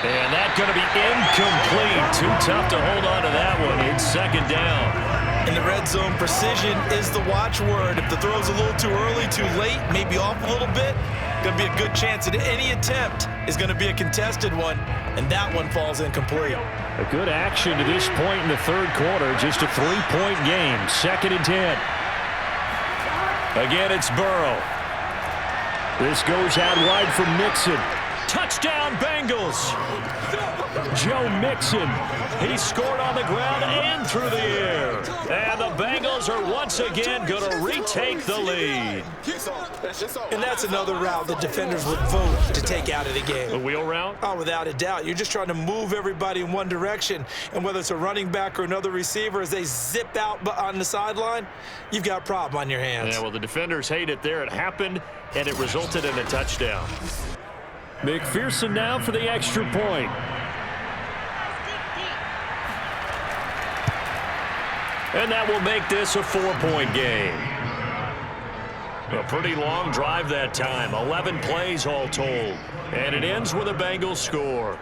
And that's going to be incomplete. Too tough to hold on to that one. It's 2nd down. In the red zone, precision is the watchword. If the throw's a little too early, too late, maybe off a little bit, going to be a good chance that any attempt is going to be a contested one, and that one falls incomplete. A good action to this point in the 3rd quarter. Just a 3-point game. 2nd and 10. Again, it's Burrow. This goes out wide for Mixon. Touchdown, Bengals. Joe Mixon. He scored on the ground and through the air. And the Bengals are once again going to retake the lead. And that's another route that defenders would vote to take out of the game. The wheel route? Oh, without a doubt. You're just trying to move everybody in one direction. And whether it's a running back or another receiver, as they zip out on the sideline, you've got a problem on your hands. Yeah, well, the defenders hate it there. It happened, and it resulted in a touchdown. McPherson now for the extra point. And that will make this a 4-point game. A pretty long drive that time. 11 plays all told. And it ends with a Bengals score.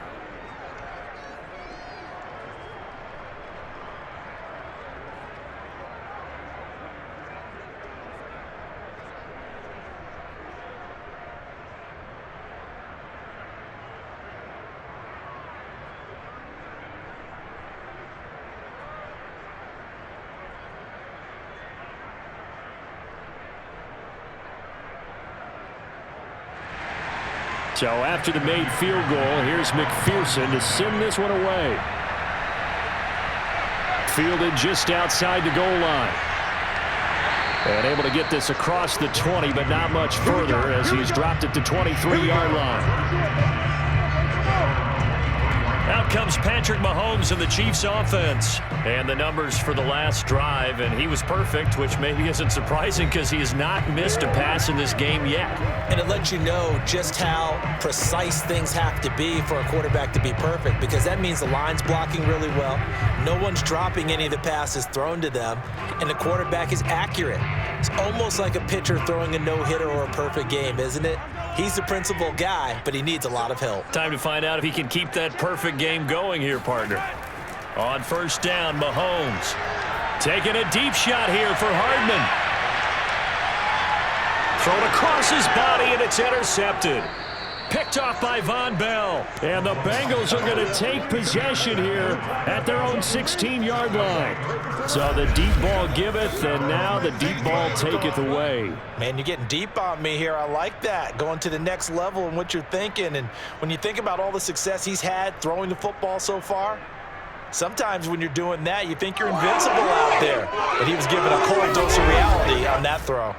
So after the made field goal, here's McPherson to send this one away. Fielded just outside the goal line. And able to get this across the 20, but not much further as he's dropped it to 23-yard line. Out comes Patrick Mahomes in the Chiefs offense. And the numbers for the last drive, and he was perfect, which maybe isn't surprising because he has not missed a pass in this game yet. And it lets you know just how precise things have to be for a quarterback to be perfect, because that means the line's blocking really well. No one's dropping any of the passes thrown to them, and the quarterback is accurate. It's almost like a pitcher throwing a no-hitter or a perfect game, isn't it? He's the principal guy, but he needs a lot of help. Time to find out if he can keep that perfect game going here, partner. On first down, Mahomes taking a deep shot here for Hardman. Thrown across his body, and it's intercepted. Picked off by Von Bell. And the Bengals are going to take possession here at their own 16-yard line. So the deep ball giveth, and now the deep ball taketh away. Man, you're getting deep on me here. I like that. Going to the next level in what you're thinking. And when you think about all the success he's had throwing the football so far, sometimes when you're doing that, you think you're invincible out there. But he was given a cold dose of reality on that throw.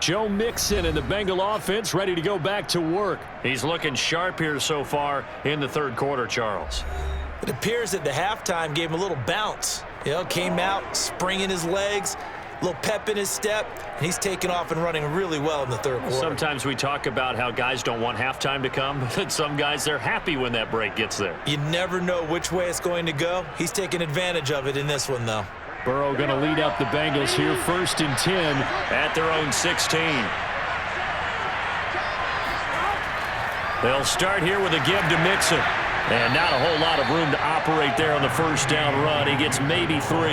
Joe Mixon and the Bengal offense ready to go back to work. He's looking sharp here so far in the third quarter, Charles. It appears that the halftime gave him a little bounce. You know, came out, springing his legs, a little pep in his step, and he's taking off and running really well in the third quarter. Sometimes we talk about how guys don't want halftime to come, but some guys, they're happy when that break gets there. You never know which way it's going to go. He's taking advantage of it in this one, though. Burrow going to lead up the Bengals here, 1st and 10 at their own 16. They'll start here with a give to Mixon. And not a whole lot of room to operate there on the first down run. He gets maybe 3.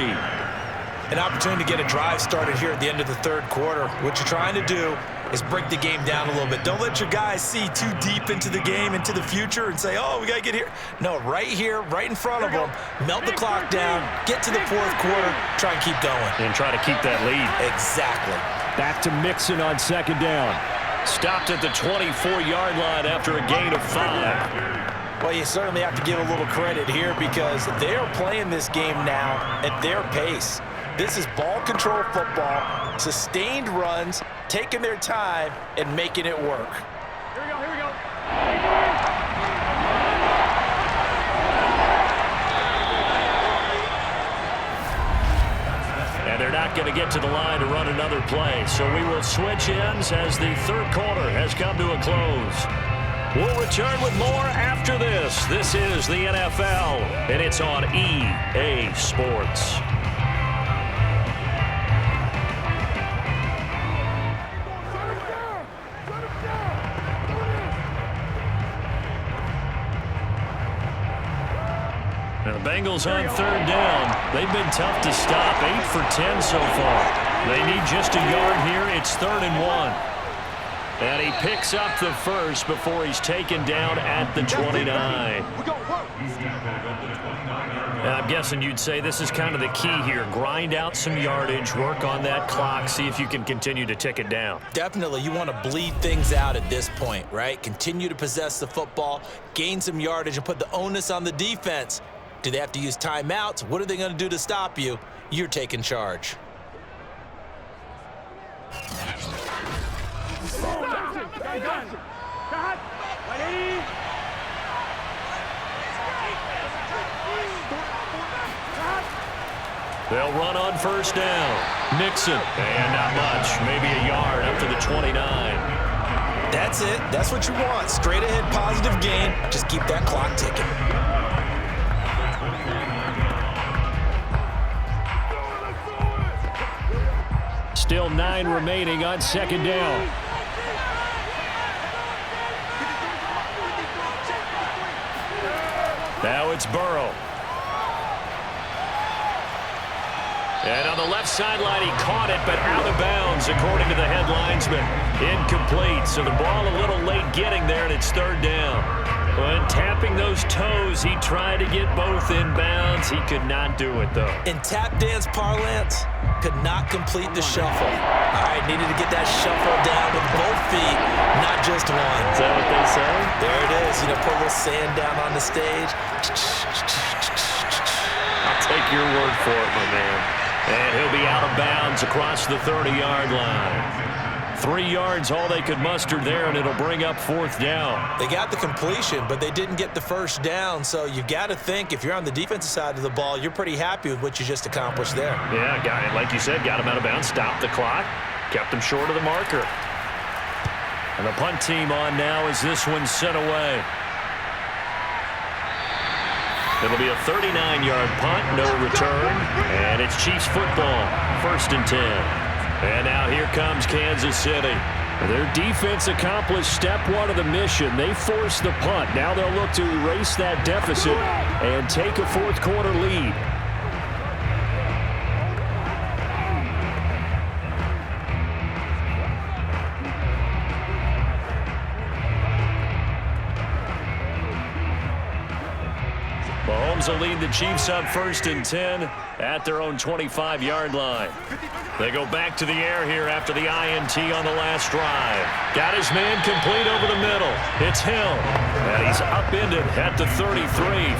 An opportunity to get a drive started here at the end of the third quarter. What you're trying to do is break the game down a little bit. Don't let your guys see too deep into the game, into the future, and say, oh, we got to get here. No, right here, right in front of them, melt the clock down, get to the fourth quarter, try and keep going. And try to keep that lead. Exactly. Back to Mixon on 2nd down. Stopped at the 24-yard line after a gain of 5. Well, you certainly have to give a little credit here because they are playing this game now at their pace. This is ball control football, sustained runs, taking their time and making it work. Here we go. And they're not going to get to the line to run another play. So we will switch ends as the third quarter has come to a close. We'll return with more after this. This is the NFL, and it's on EA Sports. And the Bengals on 3rd down. They've been tough to stop. 8 for 10 so far. They need just a yard here. It's 3rd and 1. And he picks up the first before he's taken down at the 29. And I'm guessing you'd say this is kind of the key here. Grind out some yardage, work on that clock, see if you can continue to tick it down. Definitely, you want to bleed things out at this point, right? Continue to possess the football, gain some yardage, and put the onus on the defense. Do they have to use timeouts? What are they going to do to stop you? You're taking charge. They'll run on first down. Mixon. And not much. Maybe a yard up to the 29. That's it. That's what you want. Straight ahead positive gain. Just keep that clock ticking. Still 9 remaining on 2nd down. Now it's Burrow. And on the left sideline, he caught it, but out of bounds, according to the head linesman. Incomplete, so the ball a little late getting there, and it's 3rd down. When tapping those toes, he tried to get both in bounds. He could not do it, though. In tap dance parlance, could not complete the shuffle. All right, needed to get that shuffle down with both feet, not just one. Is that what they say? There it is. You know, put a little sand down on the stage. I'll take your word for it, my man. And he'll be out of bounds across the 30-yard line. 3 yards, all they could muster there, and it'll bring up 4th down. They got the completion, but they didn't get the first down, so you've got to think if you're on the defensive side of the ball, you're pretty happy with what you just accomplished there. Yeah, like you said, got him out of bounds, stopped the clock, kept him short of the marker. And the punt team on now as this one's sent away. It'll be a 39-yard punt, no return, and it's Chiefs football, 1st and 10. And now here comes Kansas City. Their defense accomplished step 1 of the mission. They forced the punt. Now they'll look to erase that deficit and take a 4th quarter lead. Mahomes will lead the Chiefs up 1st and 10 at their own 25-yard line. They go back to the air here after the INT on the last drive. Got his man complete over the middle. It's Hill. And he's upended at the 33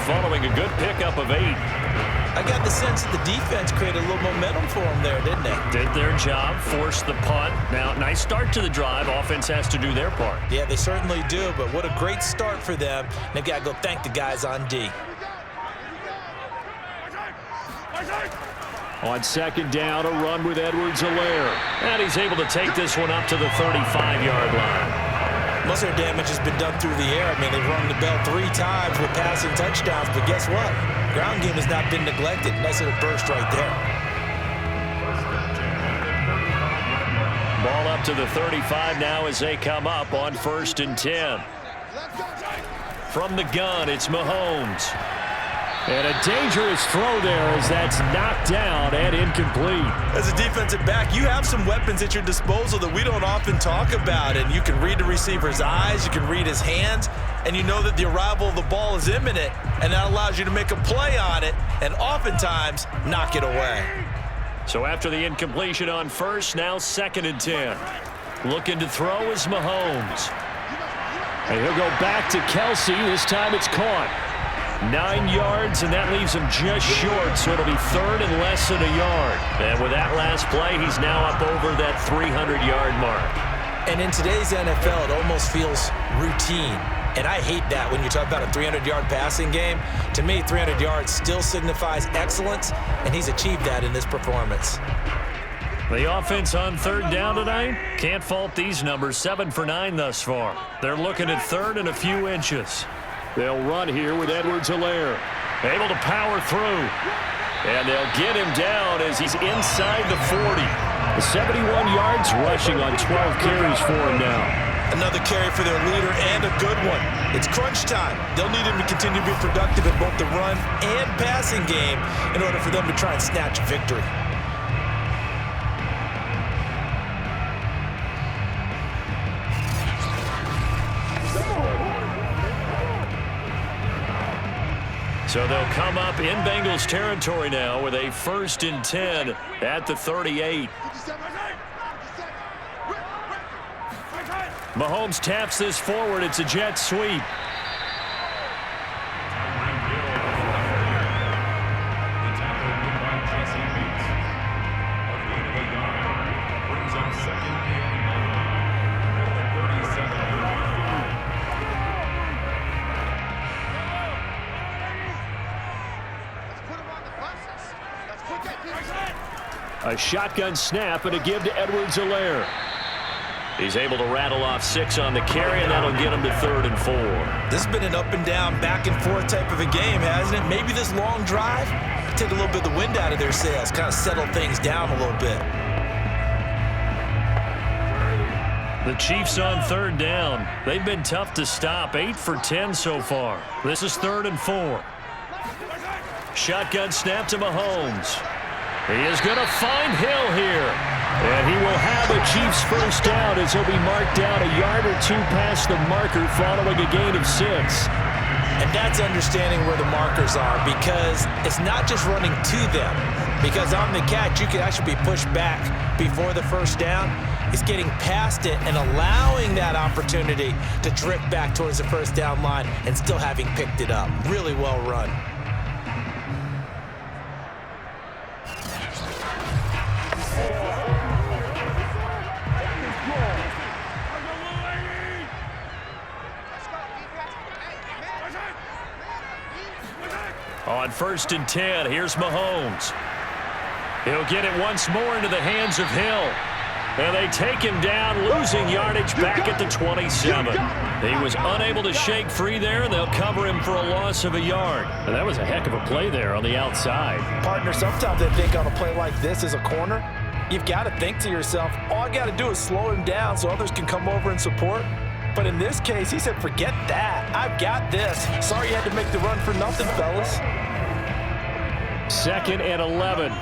following a good pickup of 8. I got the sense that the defense created a little momentum for them there, didn't they? Did their job, forced the punt. Now, nice start to the drive. Offense has to do their part. Yeah, they certainly do, but what a great start for them. They've got to go thank the guys on D. On 2nd down, a run with Edwards-Helaire. And he's able to take this one up to the 35-yard line. Most of their damage has been done through the air. I mean, they've rung the bell 3 times with passing touchdowns, but guess what? Ground game has not been neglected. Nice little burst right there. Ball up to the 35 now as they come up on 1st and 10. From the gun, it's Mahomes. And a dangerous throw there as that's knocked down and incomplete. As a defensive back, you have some weapons at your disposal that we don't often talk about. And you can read the receiver's eyes, you can read his hands, and you know that the arrival of the ball is imminent, and that allows you to make a play on it and oftentimes knock it away. So after the incompletion on 1st, now 2nd and 10. Looking to throw is Mahomes. And he'll go back to Kelsey. This time it's caught. 9 yards, and that leaves him just short, so it'll be 3rd and less than a yard. And with that last play, he's now up over that 300-yard mark. And in today's NFL, it almost feels routine. And I hate that when you talk about a 300-yard passing game. To me, 300 yards still signifies excellence, and he's achieved that in this performance. The offense on 3rd down tonight, can't fault these numbers, 7 for 9 thus far. They're looking at 3rd and a few inches. They'll run here with Edwards-Helaire. Able to power through. And they'll get him down as he's inside the 40. 71 yards rushing on 12 carries for him now. Another carry for their leader and a good one. It's crunch time. They'll need him to continue to be productive in both the run and passing game in order for them to try and snatch a victory. So they'll come up in Bengals territory now with a 1st and 10 at the 38. Mahomes taps this forward. It's a jet sweep. A shotgun snap and a give to Edwards-Helaire. He's able to rattle off 6 on the carry, and that'll get him to 3rd and 4. This has been an up and down, back and forth type of a game, hasn't it? Maybe this long drive take a little bit of the wind out of their sails, kind of settle things down a little bit. The Chiefs on 3rd down. They've been tough to stop, 8 for 10 so far. This is 3rd and 4. Shotgun snap to Mahomes. He is going to find Hill here. And he will have a Chiefs first down as he'll be marked down a yard or 2 past the marker following a gain of 6. And that's understanding where the markers are, because it's not just running to them. Because on the catch, you can actually be pushed back before the first down. It's getting past it and allowing that opportunity to drift back towards the first down line and still having picked it up. Really well run. On 1st and 10, here's Mahomes. He'll get it once more into the hands of Hill. And they take him down, losing yardage back at the 27. He was unable to shake free there, and they'll cover him for a loss of a yard. And that was a heck of a play there on the outside. Partner, sometimes I think on a play like this as a corner, you've got to think to yourself, all I got to do is slow him down so others can come over and support. But in this case, he said, forget that. I've got this. Sorry you had to make the run for nothing, fellas. 2nd and 11.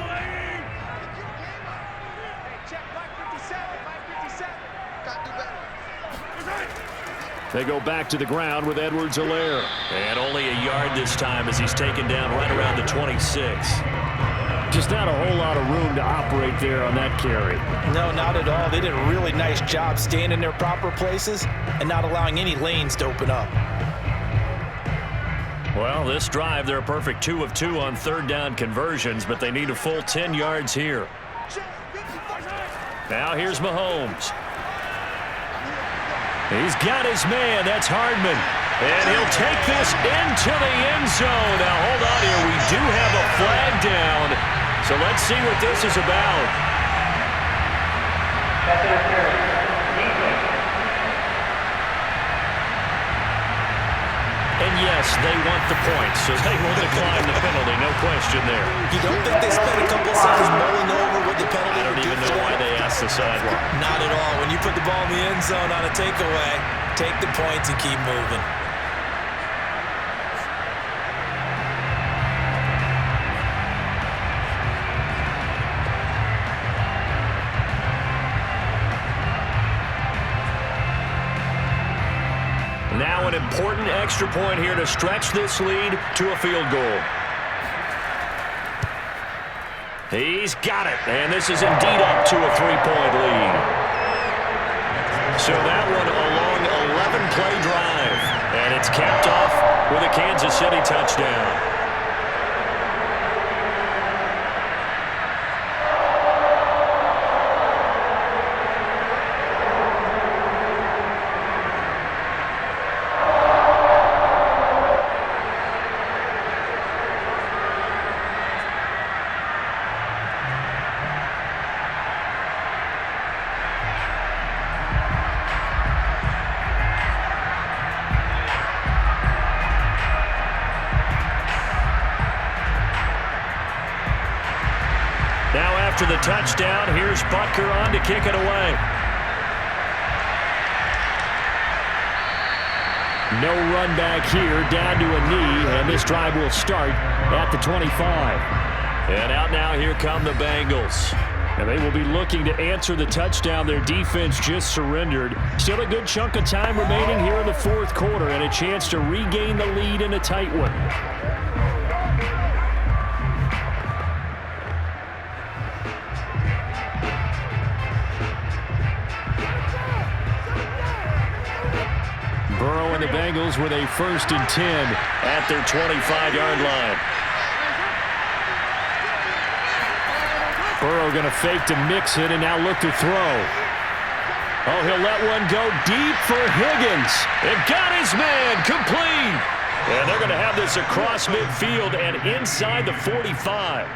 They go back to the ground with Edwards-Helaire. And only a yard this time as he's taken down right around the 26. Just not a whole lot of room to operate there on that carry. No, not at all. They did a really nice job staying in their proper places and not allowing any lanes to open up. Well, this drive, they're a perfect 2 of 2 on 3rd down conversions, but they need a full 10 yards here. Now here's Mahomes. He's got his man. That's Hardman. And he'll take this into the end zone. Now, hold on here. We do have a flag down. So let's see what this is about. And yes, they want the points, so they will decline the penalty. No question there. You don't think they spent a couple seconds mulling over what the penalty I don't even know why they asked the sidewalk. Not at all. When you put the ball in the end zone on a takeaway, take the points and keep moving. Now an important extra point here to stretch this lead to a field goal. He's got it, and this is indeed up to a 3-point lead. So that one a long 11-play drive, and it's capped off with a Kansas City touchdown. Now after the touchdown, here's Butker on to kick it away. No run back here, down to a knee, and this drive will start at the 25. And out now, here come the Bengals. And they will be looking to answer the touchdown their defense just surrendered. Still a good chunk of time remaining here in the 4th quarter, and a chance to regain the lead in a tight one. Burrow and the Bengals with a 1st and 10 at their 25-yard line. Burrow going to fake to mix it and now look to throw. Oh, he'll let one go deep for Higgins. It got his man complete. And they're going to have this across midfield and inside the 45.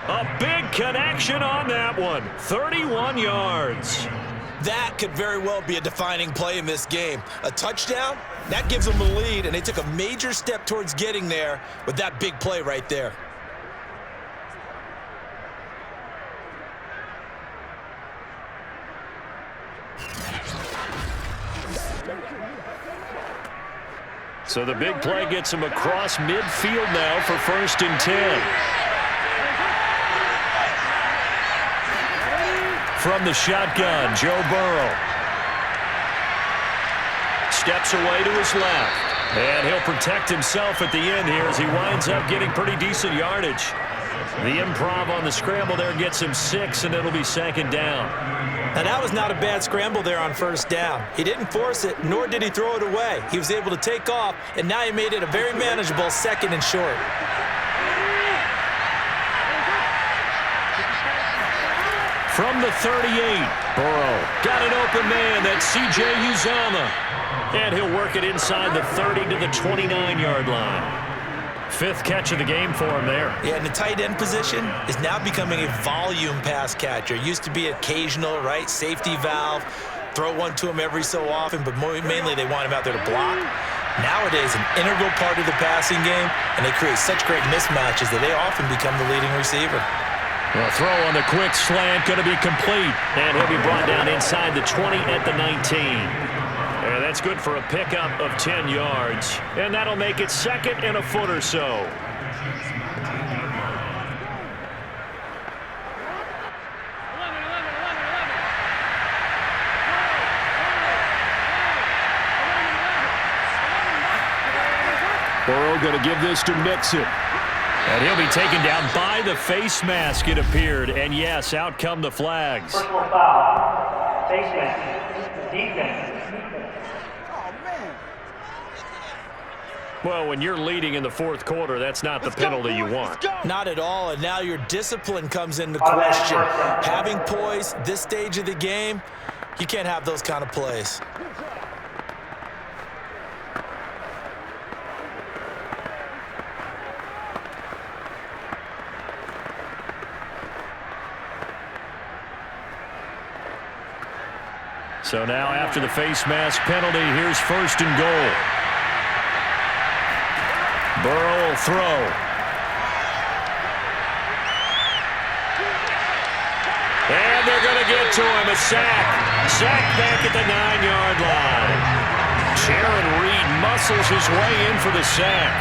A big connection on that one. 31 yards. That could very well be a defining play in this game. A touchdown, that gives them the lead, and they took a major step towards getting there with that big play right there. So the big play gets him across midfield now for 1st and 10. From the shotgun, Joe Burrow. Steps away to his left. And he'll protect himself at the end here as he winds up getting pretty decent yardage. The improv on the scramble there gets him 6, and it'll be 2nd down. Now, that was not a bad scramble there on 1st down. He didn't force it, nor did he throw it away. He was able to take off, and now he made it a very manageable 2nd and short. From the 38, Burrow got an open man. That's C.J. Uzomah. And he'll work it inside the 30 to the 29-yard line. fifth catch of the game for him there. Yeah, and the tight end position is now becoming a volume pass catcher. Used to be occasional, right? Safety valve. Throw one to him every so often, but mainly they want him out there to block. Nowadays, an integral part of the passing game, and they create such great mismatches that they often become the leading receiver. Well, throw on the quick slant, going to be complete. And he'll be brought down inside the 20 at the 19. And that's good for a pickup of 10 yards. And that'll make it 2nd and a foot or so. Burrow going to give this to Mixon. And he'll be taken down by the face mask, it appeared. And yes, out come the flags. Personal foul. Face mask. Defense. Well, when you're leading in the 4th quarter, that's not the penalty you want. Not at all, and now your discipline comes into question. Having poise this stage of the game, you can't have those kind of plays. So now after the face mask penalty, here's 1st and goal. Burrow will throw. And they're going to get to him. A sack. Sack back at the 9-yard line. Jaron Reed muscles his way in for the sack.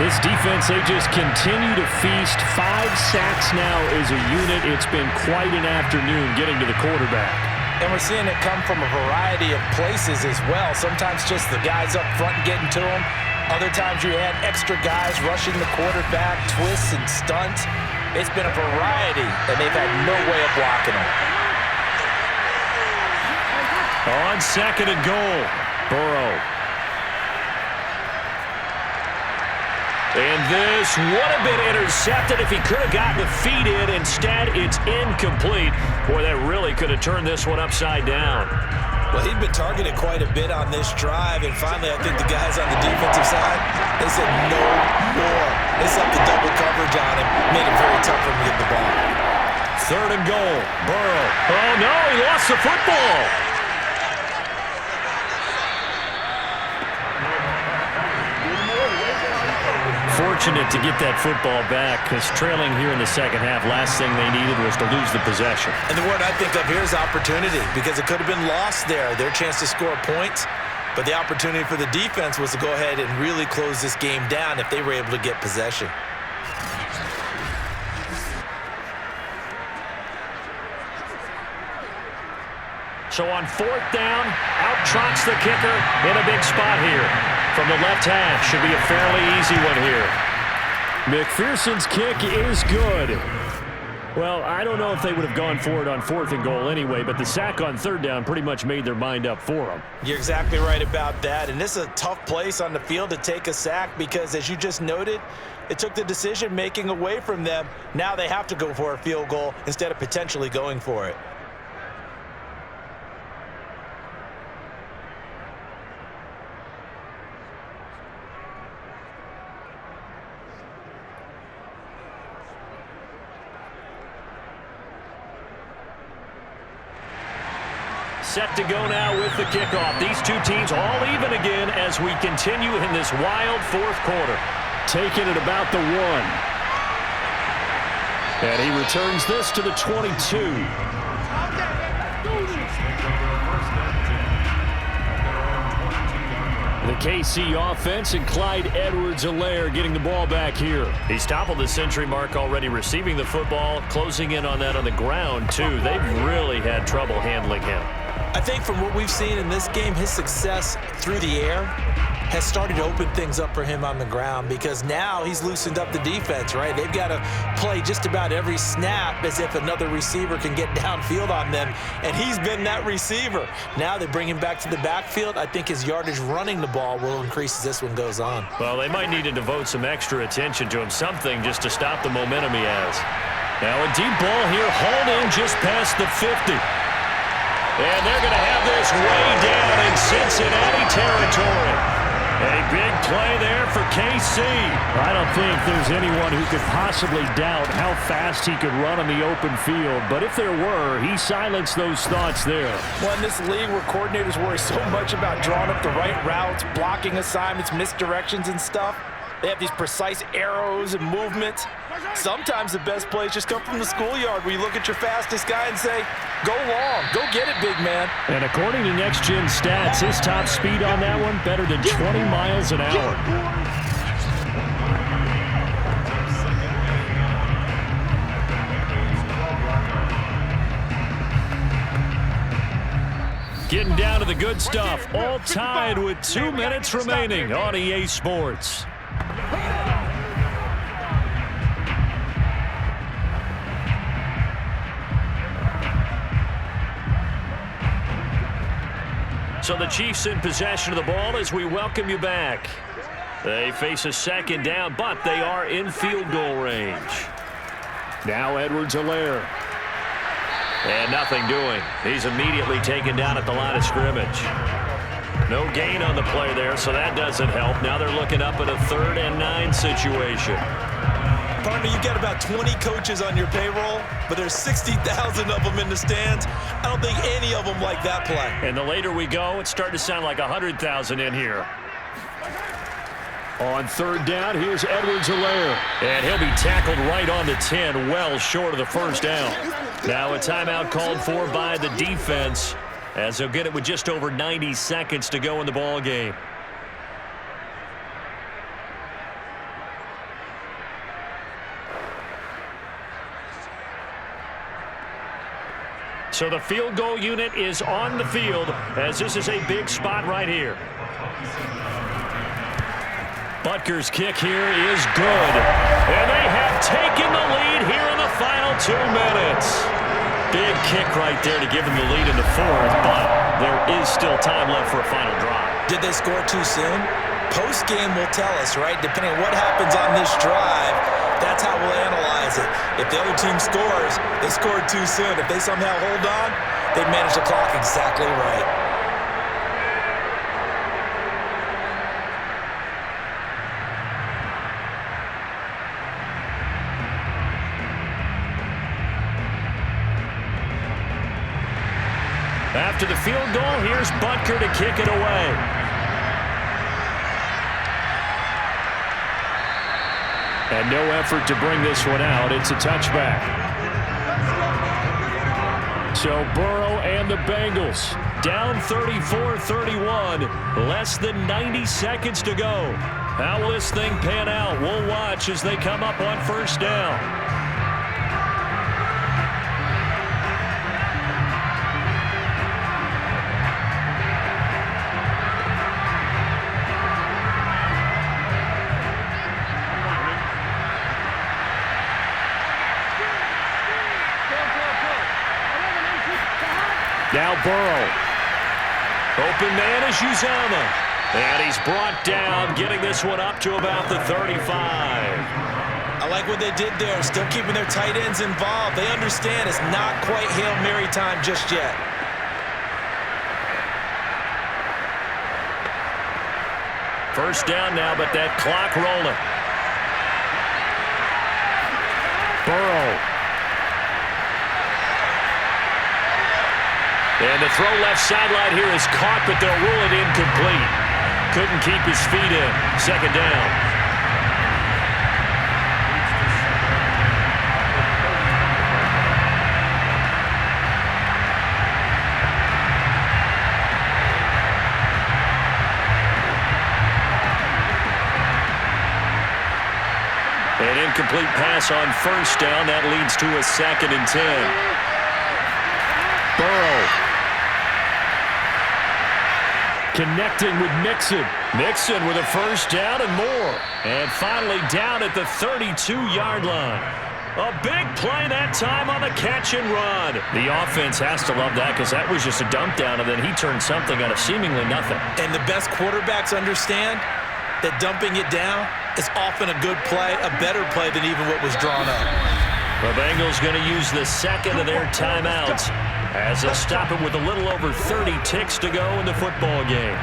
This defense, they just continue to feast. 5 sacks now as a unit. It's been quite an afternoon getting to the quarterback. And we're seeing it come from a variety of places as well. Sometimes just the guys up front getting to him. Other times you add extra guys rushing the quarterback, twists and stunts. It's been a variety, and they've had no way of blocking him. On 2nd and goal, Burrow. And this would have been intercepted if he could have gotten the feet in. Instead, it's incomplete. Boy, that really could have turned this one upside down. Well, he'd been targeted quite a bit on this drive, and finally I think the guys on the defensive side, they said no more. They set the double coverage on him, made it very tough for him to get the ball. 3rd and goal, Burrow. Oh, no, he lost the football. Fortunate to get that football back, because trailing here in the 2nd half, last thing they needed was to lose the possession. And the word I think of here is opportunity, because it could have been lost there, their chance to score points. But the opportunity for the defense was to go ahead and really close this game down if they were able to get possession. So on 4th down, out trots the kicker in a big spot here. From the left half, should be a fairly easy one here. McPherson's kick is good. Well, I don't know if they would have gone for it on 4th and goal anyway, but the sack on 3rd down pretty much made their mind up for them. You're exactly right about that, and this is a tough place on the field to take a sack because, as you just noted, it took the decision-making away from them. Now they have to go for a field goal instead of potentially going for it. Set to go now with the kickoff. These two teams all even again as we continue in this wild 4th quarter. Taking it about the 1. And he returns this to the 22. The KC offense and Clyde Edwards-Helaire getting the ball back here. He's toppled the century mark already receiving the football, closing in on that on the ground too. They've really had trouble handling him. I think from what we've seen in this game, his success through the air has started to open things up for him on the ground because now he's loosened up the defense, right? They've got to play just about every snap as if another receiver can get downfield on them, and he's been that receiver. Now they bring him back to the backfield. I think his yardage running the ball will increase as this one goes on. Well, they might need to devote some extra attention to him, something just to stop the momentum he has. Now a deep ball here, hauled in just past the 50. And they're going to have this way down in Cincinnati territory. A big play there for KC. I don't think there's anyone who could possibly doubt how fast he could run on the open field. But if there were, he silenced those thoughts there. Well, in this league where coordinators worry so much about drawing up the right routes, blocking assignments, misdirections and stuff, they have these precise arrows and movements. Sometimes the best plays just come from the schoolyard where you look at your fastest guy and say, go long, go get it, big man. And according to Next Gen Stats, his top speed on that one, better than 20 miles an hour. Getting down to the good stuff, all tied with 2 minutes remaining on EA Sports. So the Chiefs in possession of the ball as we welcome you back. They face a second down, but they are in field goal range. Now Edwards-Helaire. And nothing doing. He's immediately taken down at the line of scrimmage. No gain on the play there, so that doesn't help. Now they're looking up at a 3rd and 9 situation. Partner, you've got about 20 coaches on your payroll, but there's 60,000 of them in the stands. I don't think any of them like that play. And the later we go, it's starting to sound like 100,000 in here. On 3rd down, here's Edwards-Helaire. And he'll be tackled right on the 10, well short of the first down. Now a timeout called for by the defense, as they'll get it with just over 90 seconds to go in the ball game. So the field goal unit is on the field, as this is a big spot right here. Butker's kick here is good. And they have taken the lead here in the final 2 minutes. Big kick right there to give them the lead in the 4th, but there is still time left for a final drive. Did they score too soon? Post-game will tell us, right? Depending on what happens on this drive, that's how we'll analyze it. If the other team scores, they scored too soon. If they somehow hold on, they manage the clock exactly right. After the field goal, here's Butker to kick it away. And no effort to bring this one out. It's a touchback. So Burrow and the Bengals down 34-31. Less than 90 seconds to go. How will this thing pan out? We'll watch as they come up on 1st down. Now Burrow. Open man is Uzama. And he's brought down, getting this one up to about the 35. I like what they did there, still keeping their tight ends involved. They understand it's not quite Hail Mary time just yet. First down now, but that clock rolling. Burrow. And the throw left sideline here is caught, but they'll rule it incomplete. Couldn't keep his feet in. 2nd down. An incomplete pass on 1st down. That leads to a 2nd and 10. Burrow. Connecting with Mixon. Mixon with a 1st down and more. And finally down at the 32-yard line. A big play that time on the catch and run. The offense has to love that because that was just a dump down, and then he turned something out of seemingly nothing. And the best quarterbacks understand that dumping it down is often a good play, a better play than even what was drawn up. The Bengals going to use the 2nd of their timeouts as they'll stop it with a little over 30 ticks to go in the football game.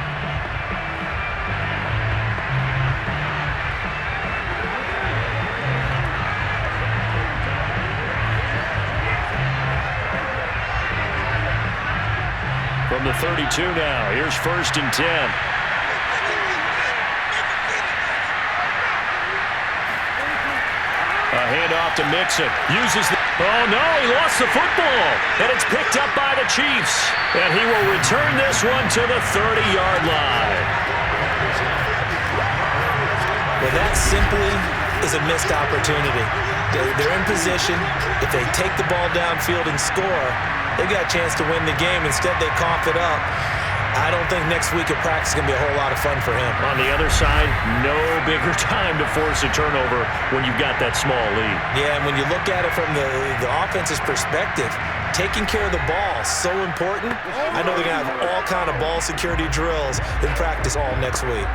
32 now. Here's 1st and 10. A handoff to Mixon. Uses the... Oh, no, he lost the football. And it's picked up by the Chiefs. And he will return this one to the 30-yard line. Well, that simply is a missed opportunity. They're in position. If they take the ball downfield and score, they got a chance to win the game. Instead, they cough it up. I don't think next week at practice is going to be a whole lot of fun for him. On the other side, no bigger time to force a turnover when you've got that small lead. Yeah, and when you look at it from the offense's perspective, taking care of the ball is so important. I know they're going to have all kind of ball security drills in practice all next week.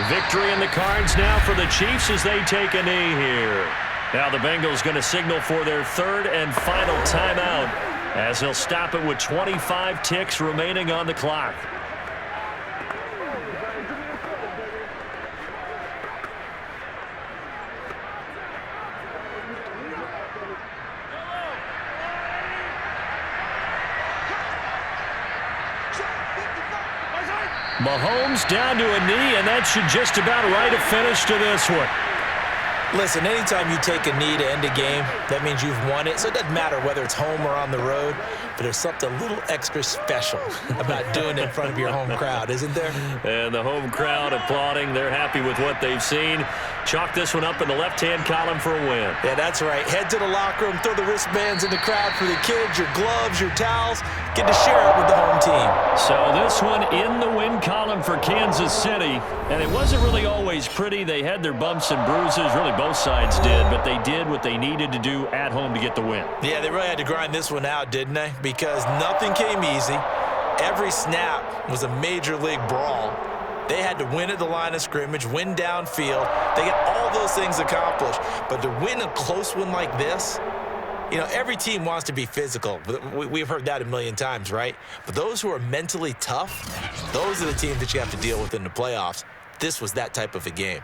Victory in the cards now for the Chiefs as they take a knee here. Now the Bengals going to signal for their 3rd and final timeout as he'll stop it with 25 ticks remaining on the clock. Mahomes down to a knee, and that should just about write a finish to this one. Listen, anytime you take a knee to end a game, that means you've won it. So it doesn't matter whether it's home or on the road, but there's something a little extra special about doing it in front of your home crowd, isn't there? And the home crowd applauding. They're happy with what they've seen. Chalk this one up in the left-hand column for a win. Yeah, that's right. Head to the locker room, throw the wristbands in the crowd for the kids, your gloves, your towels. Get to share it with the home team. So this one in the win column for Kansas City. And it wasn't really always pretty. They had their bumps and bruises. Really, both sides did. But they did what they needed to do at home to get the win. Yeah, they really had to grind this one out, didn't they? Because nothing came easy. Every snap was a major league brawl. They had to win at the line of scrimmage, win downfield. They got all those things accomplished. But to win a close one like this, you know, every team wants to be physical. We've heard that a million times, right? But those who are mentally tough, those are the teams that you have to deal with in the playoffs. This was that type of a game.